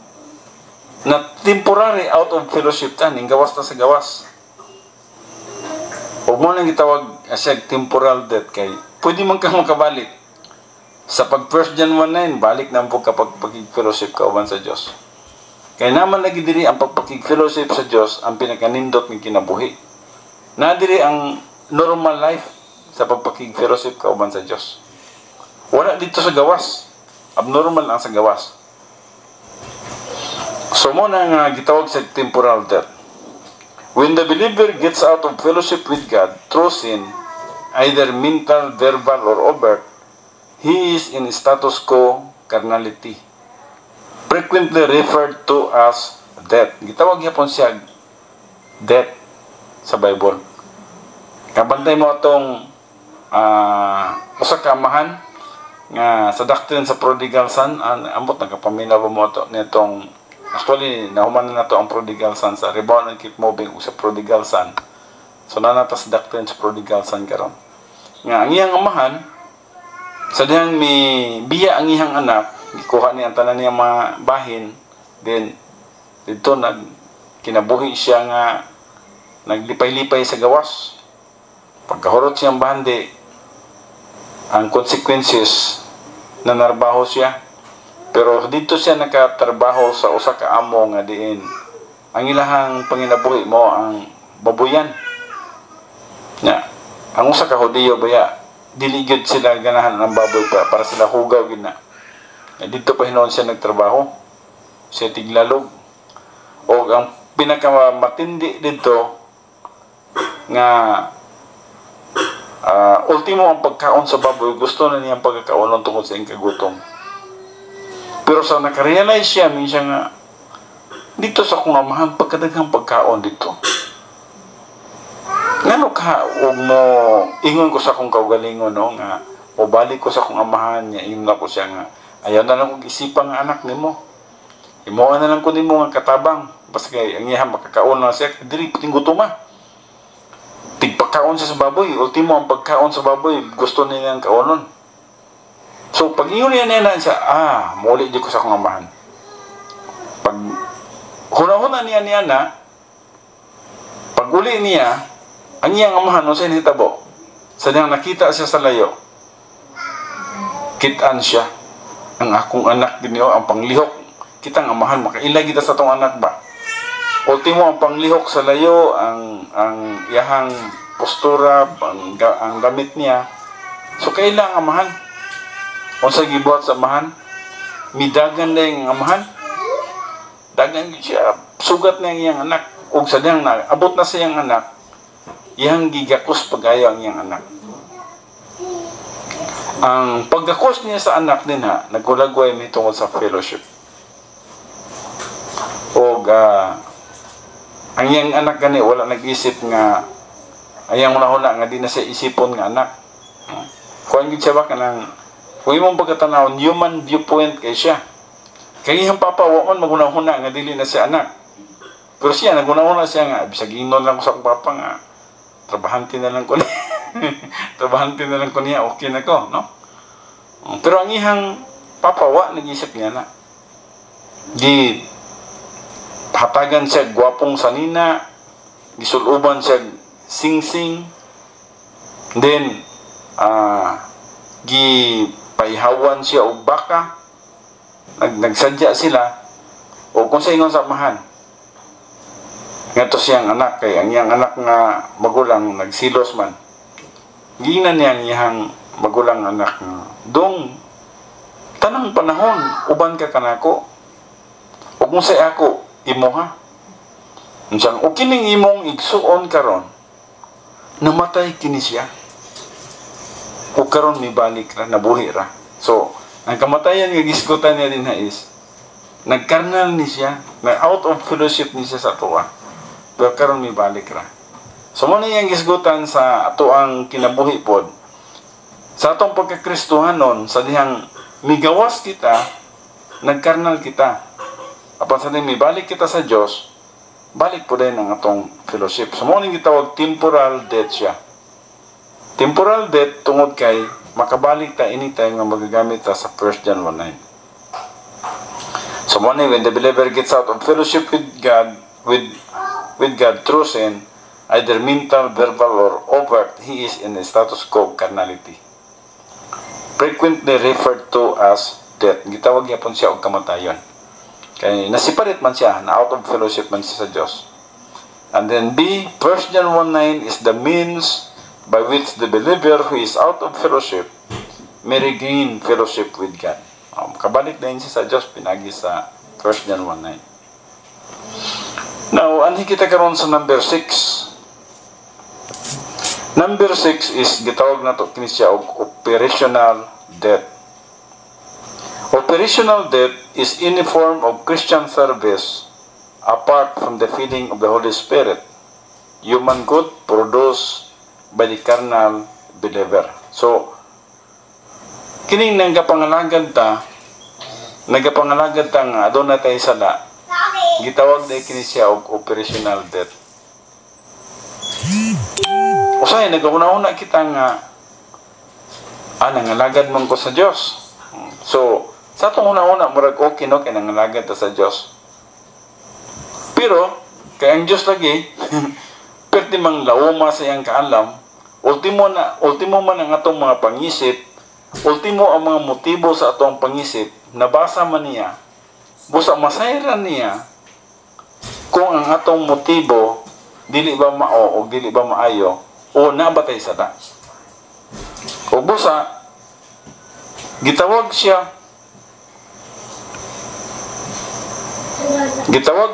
na temporary out of fellowship ta, ning gawas ta sa gawas. Huwag mo nang gitawag siya temporal death kay pwede man kang makabalik. Sa pag 1 John 1:9, balik na po kapag pagkig-fellowship ka uban sa Diyos. Kaya naman lagi diri ang pagpakig-fellowship sa Diyos ang pinakanindot ng kinabuhi. Na diri ang normal life sa pagpakig-fellowship ka uban sa Diyos. Wala dito sa gawas. Abnormal ang sa gawas. So mo na nga gitawag sa temporal death. When the believer gets out of fellowship with God through sin, either mental, verbal, or overt, he is in status quo carnality, frequently referred to as death. Gitawag yapon siya death sa Bible. Kabantay mo itong usa ka amahan nga sa doctrine sa prodigal son, ambot nagkapaminaw mo ito nitong actually nahuman na to ang prodigal son sa rebound and keep moving sa prodigal son. So nanatas doctrine sa prodigal son karon. Nga ang iyang amahan sa dihang may biya ang iyang anak, gikuha niya ang tanan niya mga bahin, then dito kinabuhi siya nga naglipay-lipay sa gawas. Pagkahurot siyang bandi, ang consequences na narbaho siya. Pero dito siya nakatrabaho sa usa ka amo nga diin ang ilahang panginabuhi mo ang babuyan. Nya, ang usa ka Hudiyo baya dili gyud sila ganahan ng baboy para sila hugaw gid na. Dito pa hinuon siya nagtrabaho. Siya tiglalog. O ang pinakamatindi dito nga ultimo ang pagkaon sa baboy, gusto na niyang pagkakaonon tungkol sa kagutom. Pero sa nakarealize siya, minsan nga, dito sa akong amahan, pagkadaghang pagkaon dito. Ngano ka, huwag mo, ingon ko sa akong kaugalingon, no, nga, o balik ko sa akong amahan niya, ingon ako siya nga, ayaw na lang kong isipang nga anak ni mo. Imuha na lang ko ni mo nga katabang, basta kay, ang iyahan, makakaon na siya, diri, puting gutuma. Tigpagkaon siya sa baboy, ultimo ang pagkaon sa baboy, gusto niya ang kaonon. So, pag iyon niya na siya, muli di ko sa akong amahan. Pag huna-huna niya na, pag uli niya, ang iyang amahan, no, sa initabo, sa niyang nakita siya sa layo, kitaan siya, ang akong anak din ang panglihok, kitang amahan, makailag kita sa tong anak ba? Ultimo ang panglihok sa layo, ang iyahang postura, ang damit niya, so kailang amahan. Kung sa gibuhat sa amahan, midagan na yung amahan, dagan siya, sugat na yung iyang anak, o sa diyang abot na sa iyang anak, iyang gigakos pag-ayaw ang iyang anak. Ang pagkakos niya sa anak din nagulagway may tungkol sa fellowship. O ang iyang anak gani, wala nag-isip nga, ayang hula nga di na siya isipon nga anak. Kung hindi siya ba ka ng, kung imong pagkatanaw, human viewpoint kay siya. Kaya iyang papa, waman magunahuna nga dili na siya anak. Pero siya, nagunahuna siya nga, bisag inon lang ko sa akong papa nga, trabahante na lang ko niya. Trabahante na lang ko niya, okay na ko, no? Pero ang iyang papa, nag-isip niya na. Di, hatagan siya, gwapong sanina, gisuluban siya, sing-sing, then, paihawan siya og baka, nagsadya sila, o kung sa ingon sa amahan, ngato siyang anak, kay ang iyang anak nga magulang nagsilos man, ginan niya ang iyang magulang anak nga, dong, tanang panahon, uban ka kanako, o kung sa ako, imo ha, o kining imong igsuon karon, namatay kini siya. o karon mibalik ra, nabuhi ra. So ang kamatayan nga gisgutan niya din is nagkarnal ni siya, na out of fellowship ni siya sa tuwa, pero karon mibalik ra. So mo na yung gisgutan sa ato ang kinabuhi pod, sa atong pagkakristohanon, sa dihang migawas kita, nagkarnal kita. Apan sa dihang mibalik kita sa Dios, balik po din ang atong fellowship. So mo na gitawag temporal death siya. Temporal death tungod kay makabalik ta anytime nga magagamit ta sa 1 John 1:9. So money, when the believer gets out of fellowship with God, with God through sin, either mental, verbal, or overt, he is in a status quo of carnality, frequently referred to as death. Gitawag niya po siya og kamatayon. Kaya nasiparit man siya, na out of fellowship man siya sa Diyos. And then B, 1 John 1:9 is the means by which the believer who is out of fellowship may regain fellowship with God. Kabalik na yun siya sa Diyos, pinagi sa 1 John 1:9. Now, anhi kita karon sa number 6. Number 6 is gitawag na to kini siya og operational death. Operational death is any form of Christian service apart from the feeding of the Holy Spirit, human good produced by the carnal believer. So, kining nagapangalagad ta nga aduna tay sala, gitawag na kini siya og operational death. Usay nagauna-una kita nga nangalagad man ko sa Dios. So, sa atong una-una murag okay no kay nangalagad ta sa Dios. Pero kay ang Dios lagi perti mang lawoma sa iyang kaalam, ultimo man ang atong mga pangisip, ultimo ang mga motibo sa atong pangisip, nabasa man niya, busa masayran niya kung ang atong motibo dili ba mao o dili ba maayo o nabatay sada. O busa gitawag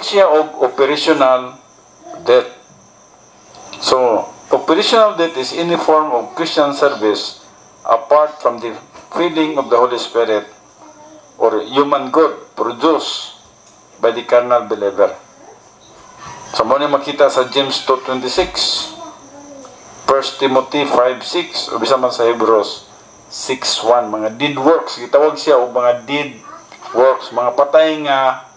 siya og operational death. So operational death is any form of Christian service apart from the feeding of the Holy Spirit or human good produced by the carnal believer. So mo ni makita sa James 2:26, 1 Timothy 5:6, o bisa man sa Hebrews 6:1, mga deed works, gitawag siya og mga deed works, mga patay nga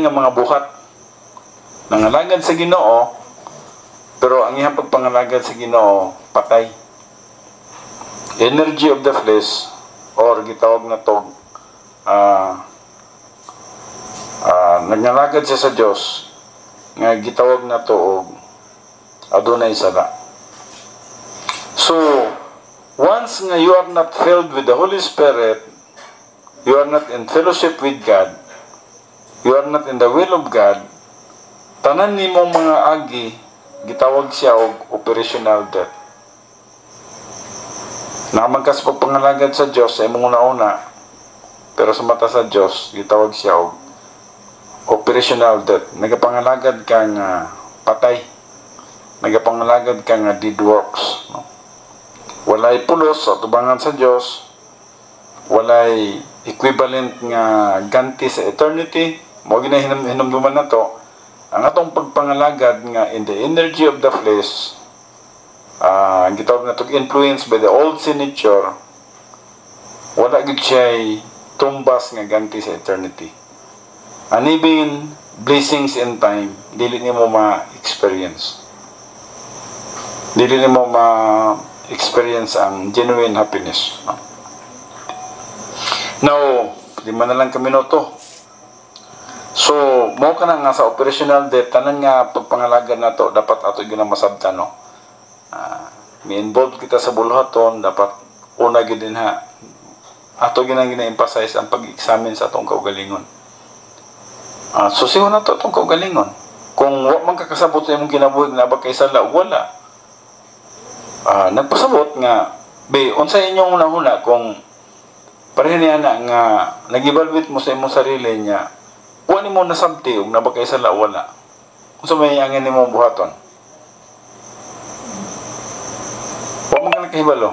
mga buhat. Nangalagad sa Ginoo, pero ang iyang pagpangalagad sa Ginoo patay. Energy of the flesh, or gitawag na to nagngalagad siya sa Dios, nga gitawag na to og adunay sala. So once nga you are not filled with the Holy Spirit, you are not in fellowship with God, you are not in the will of God, tanan nimo mga agi gitawag siya og operational death. Naman ka sa pagpangalagad sa Diyos sa imong una-una, pero sa mata sa Diyos gitawag siya og operational death. Nagapangalagad ka nga patay, nagapangalagad ka nga deed works, no? Walay pulos sa tubangan sa Diyos, walay equivalent nga ganti sa eternity. Mo ginahinumduman na to ang atong pagpangalagad nga in the energy of the flesh, gitawag na to influenced by the old sin nature, wala gid siya tumbas nga ganti sa eternity. And even blessings in time, dili nimo ma-experience. Dili nimo ma-experience ang genuine happiness, no? Now, 5 na lang ka minuto. So, mo ka na nga sa operational death, tanan nga pagpangalagad na to, dapat ato yun ang masabtan, no? May involved kita sa buluhaton, dapat una gid din ha. Ato yun ang gina-emphasize ang pag-examine sa atong kaugalingon. So, siya na to itong kaugalingon. Kung wak man kakasabot sa imong kinabuhi, nabag kay sala, wala. Nagpasabot nga, unsa inyong una-una, kung pareha niya na nga, nag-evaluate mo sa imong sarili niya, wala mo nasabti o nabagay sa wala. Kung sa may angin ni mong buhaton. Huwag mo ka nakahibalo.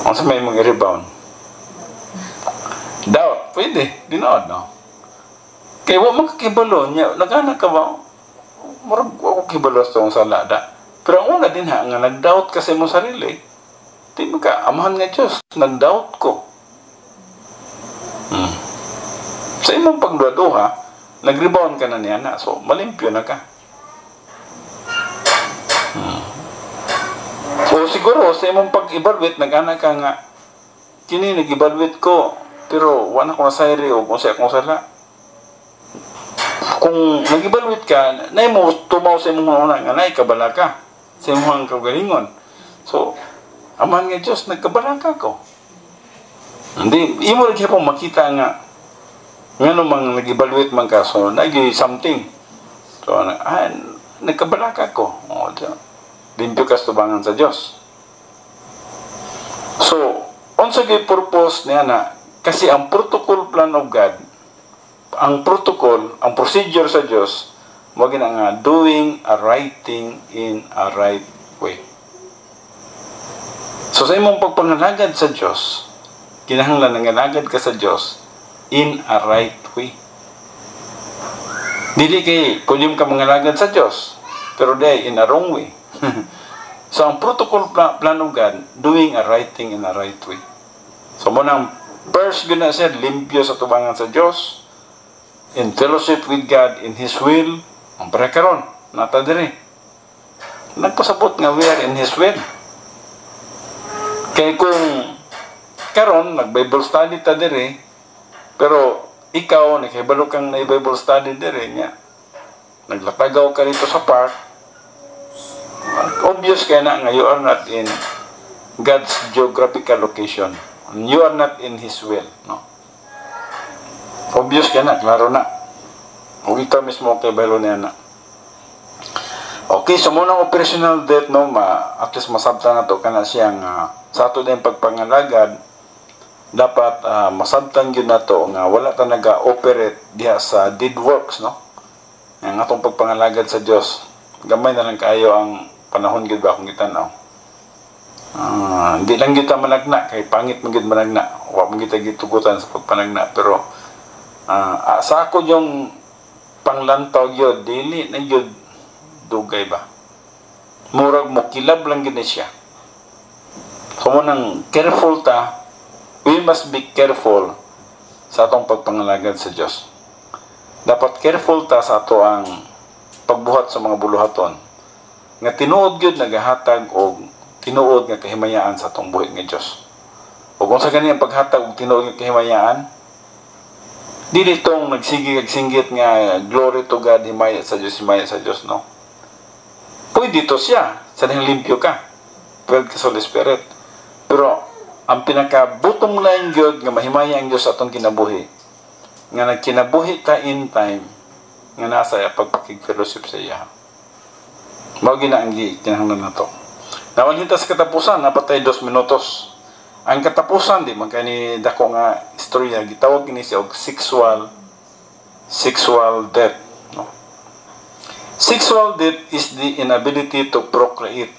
Ang sa may mga rebound. Doubt, pwede. Dinood, no? Kaya huwag makakibalo niya. Nagana ka ba? Marag ako kibalo sa itong salada. Pero ang una din ha, nga nag-doubt kasi mo sarili. Di ba ka, amahan nga Diyos, nag-doubt ko. Sa imong pagduwa-duha, nag-rebound ka na niya na. So, malimpyo na ka. So, siguro, sa imong pag-evaluate, nag-ana ka nga, kini nag-evaluate ko, pero wala ko nasayri o kung sa akong sala. Kung nag-evaluate ka, na mo tumaw sa imong una nga, na ikabala ka sa imong kagalingon. So, amahan nga Diyos, nagkabala ka ko. Hindi, imo rin kaya pong makita nga, nga namang nag-evaluate man ka, so, nag-something. So, nagkabala ka ko. O, limpyo ka tubangan sa Diyos. So, unsa gyud purpose niya na kasi ang protocol plan of God, ang protocol, ang procedure sa Diyos, mo gina nga doing a right thing in a right way. So sa imong pagpangalagad sa Diyos, kinahanglan nangalagad ka sa Diyos in a right way. Dili kay kunyum ka mangalagad sa Diyos, pero day in a wrong way. So, ang protocol plan of God, doing a right thing in a right way. So, munang first, guna siya, limpyo sa tubangan sa Diyos, in fellowship with God, in His will, ang parekaron, nata diri. Nagpasabot nga we are in His will. Kaya kung karon nag-Bible study ta diri, pero ikaw, nakibalo kang na-Bible study diri niya, naglatagaw ka rito sa park, obvious kaya na nga you are not in God's geographical location. You are not in His will, no? Obvious kaya na, klaro na. Huwag ikaw mismo kay Balo niya na. Okay, so munang operational debt, no, at least masabta na to, kana siyang sa ato din pagpangalagad, dapat masabtan yun na to, nga wala ta naga-operate diha sa deed works, no? Ang atong pagpangalagad sa Diyos, gamay na lang kayo ang panahon gid ba akong gitanaw. Hindi lang kita managna kay pangit man gid managna. Wa man kita gitugutan sa pagpanagna, pero sa ako yung panglantaw gyud dili na gyud dugay ba. Murag mo kilab lang gid siya. So nang careful ta, we must be careful sa atong pagpangalagad sa Dios. Dapat careful ta sa ato ang pagbuhat sa mga buluhaton nga tinuod gyud nagahatag og tinuod nga kahimayaan sa atong buhi nga Dios. Ug kung sa gani ang paghatag og tinuod nga kahimayaan, dili tong nagsigig-singgit nga glory to God, himaya sa Dios, no? Pwede to siya, sa nang limpyo ka. Filled ka sa Holy Spirit. Pero ang pinaka-bottom line gyud nga mahimaya ang Dios sa atong kinabuhi, nga nagkinabuhi ta in time, nga nasa pagpakig-fellowship sa iya. Mao gina ang kinahanglan nato. Nawal hinta sa katapusan, napatay 2 minutos. Ang katapusan di man kani dako nga istorya, gitawag kini siya og sexual death, no? Sexual death is the inability to procreate.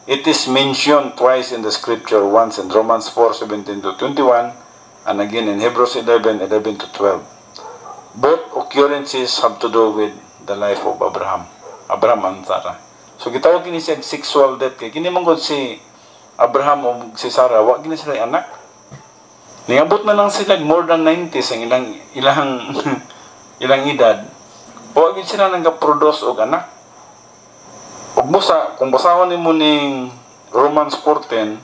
It is mentioned twice in the scripture, once in Romans 4:17-21 and again in Hebrews 11:11-12. Both occurrences have to do with the life of Abraham and Sarah. So gitawag kini siya sexual death kay kini manggod si Abraham o si Sarah, wa gini sila anak. Niabot na lang sila more than 90 ang ilang edad. Wa gid sila nang-produce og anak. Ug kung basahon nimo ning Romans 4:10,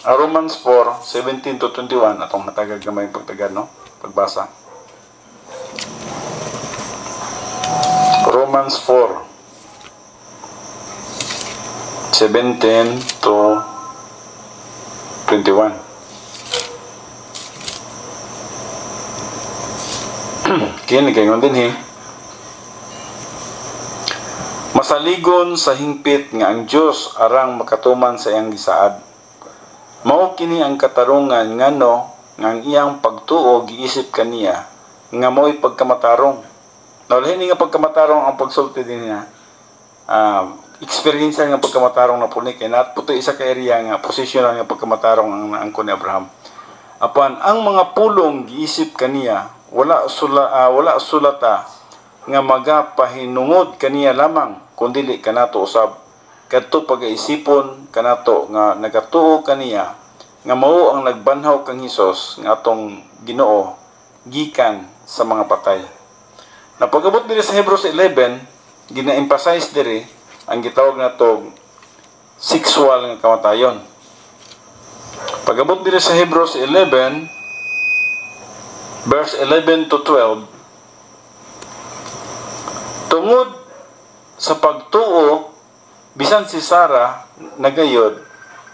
Romans 4:17-21 atong matagag gamay pagtagad, no? Pagbasa. Romans 4:17-21. Kini kay ngon dinhi. Masaligon sa hingpit nga ang Dios arang makatuman sa iyang gisaad. Mao kini ang katarungan ngano nga ang iyang pagtuo giisip kaniya nga mo'y pagkamatarong. Nawalhin nga pagkamatarong ang pagsulti din niya. experience nga pagkamatarong na puni kay nat puto isa ka area nga position nga pagkamatarong ang naangkon ni Abraham. Apan ang mga pulong giisip kaniya wala sulata nga magapahinungod kaniya lamang kundi kanato usab kadto pagaisipon kanato nga nagatuo kaniya nga mao ang nagbanhaw kang Hesus nga atong Ginoo gikan sa mga patay. Napagabot diri sa Hebrews 11 gina-emphasize diri ang gitawag nato sexual nga kamatayon. Pagabot diri sa Hebrews 11 verse 11 to 12, tungod sa pagtuo bisan si Sarah nagayod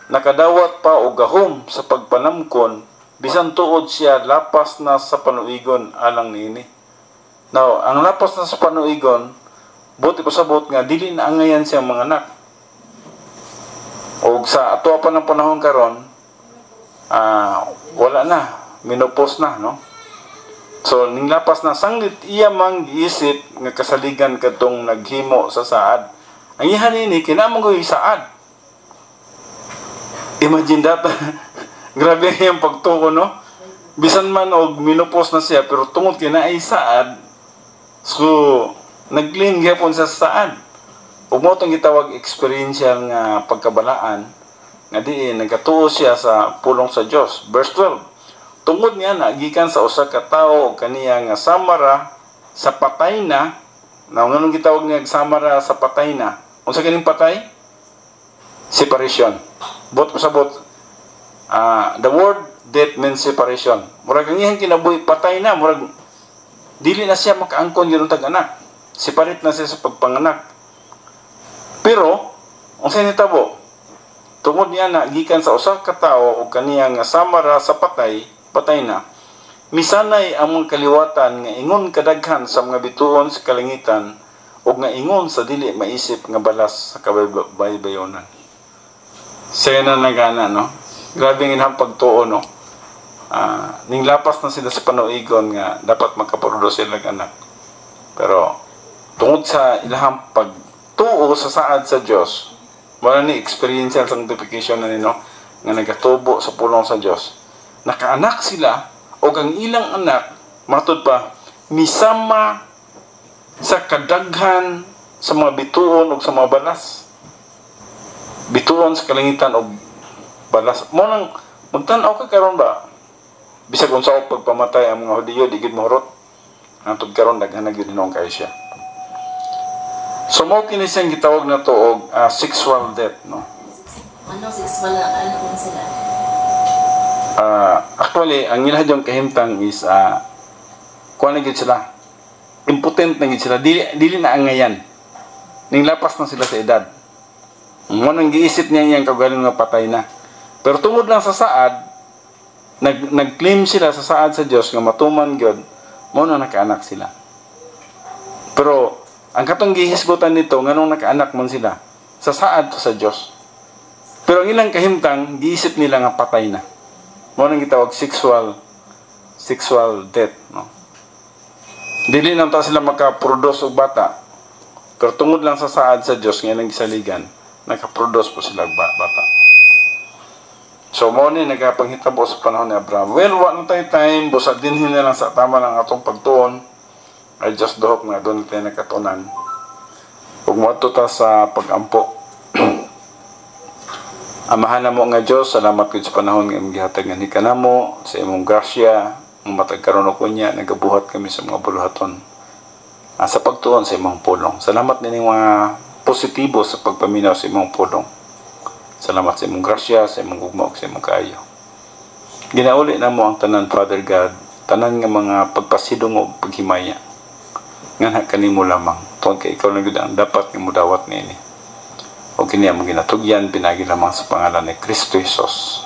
nakadawat pa og gahom sa pagpanamkon bisan tuod siya lapas na sa panuigon alang niini. Now, ang lapas na sa panuigon buti pasabot nga dili na angayan siya mga anak. Og sa ato pa ng panahon karon wala na, menopause na, no? So ning lapas na sanglit iya mang giisip nga kasaligan kadtong naghimo sa saad. Ang ihan ini kinamang ko saad. Imagine that. Grabe yung pagtuko, no? Bisan man og menopause na siya pero tungod kay naay saad, so nagling gyapon sa saad. Ug mo tong gitawag experiential nga pagkabalaan nga diin nagatuo siya sa pulong sa Dios. Verse 12. Tungod niya na gikan sa usa ka tawo kaniya nga samara sa patay na. Now nganong gitawag niya samara sa patay na? Unsa kining patay? Separation. Bot ko sabot. The word death means separation. Murag ang iyang kinabuhi patay na, murag dili na siya makaangkon gyud tag anak. Separate na siya sa pagpanganak. Pero unsa ni tabo? Tungod niya na gikan sa usa ka tawo o kaniya nga samara sa patay na. Misanay ang mga kaliwatan nga ingon kadaghan sa mga bituon sa kalangitan o nga ingon sa dili maisip nga balas sa kabaybayonan. Saya na nagana, no? Grabe nga ang pagtuo, no? Ning lapas na sila sa panuigon nga dapat makaproduce sila ng anak. Pero tungod sa ilahang pagtuo sa saad sa Dios, wala ni experiential sanctification na nino nga nagatubo sa pulong sa Dios. Nakaanak sila o ang ilang anak matud pa misama sa kadaghan sa mga bituon o sa mga balas. Bituon sa kalangitan o balas. Mo nang magtan-aw ka karon ba? Bisag unsa og pagpamatay ang mga Hudiyo di gid mahurot. Antod karon daghan na gyud dinong kay siya. So mo kini siyang gitawag na to og sexual death, no?
Ano sexual ano sila?
Actually, ang ilang yung kahimtang is kuha na gid sila. Impotent na gid sila. Dili na angayan. Ning lapas na sila sa edad. Mo nang giisip niya yang kaugaling nga patay na. Pero tungod lang sa saad, nag-claim sila sa saad sa Dios nga matuman gyud, mo na nakaanak sila. Pero ang katong gihisgutan nito nganong nakaanak man sila sa saad sa Dios. Pero ang ilang kahimtang giisip nila nga patay na. Mo nang gitawag sexual death, no? Dili na ta sila makaproduce og bata. Pero tungod lang sa saad sa Dios nga ilang gisaligan, nakaproduce po sila bata. So mo ni nagapanghitabo sa panahon ni Abraham. Well, wa na tayo time, busag dinhin na lang sa tama ng atong pagtuon. I just hope nga doon tayo nakatunan. Ug moadto ta sa pagampo. Amahan na mo nga Diyos, salamat ko sa panahon nga imong gihatag nga kanamo sa imong grasya, ang matag karon ko niya nagabuhat kami sa mga buluhaton. Sa pagtuon sa imong pulong. Salamat nini mga positibo sa pagpaminaw sa imong pulong. Salamat sa imong grasya, sa imong gugma, sa imong kaayo. Ginauli na mo ang tanan, Father God, tanan nga mga pagpasidong o paghimaya. Nga kanimo lamang. Tuon kay ikaw lang gud ang dapat nga mudawat niini. O kini ang ginatugyan pinagi lamang sa pangalan ni Kristo Jesus.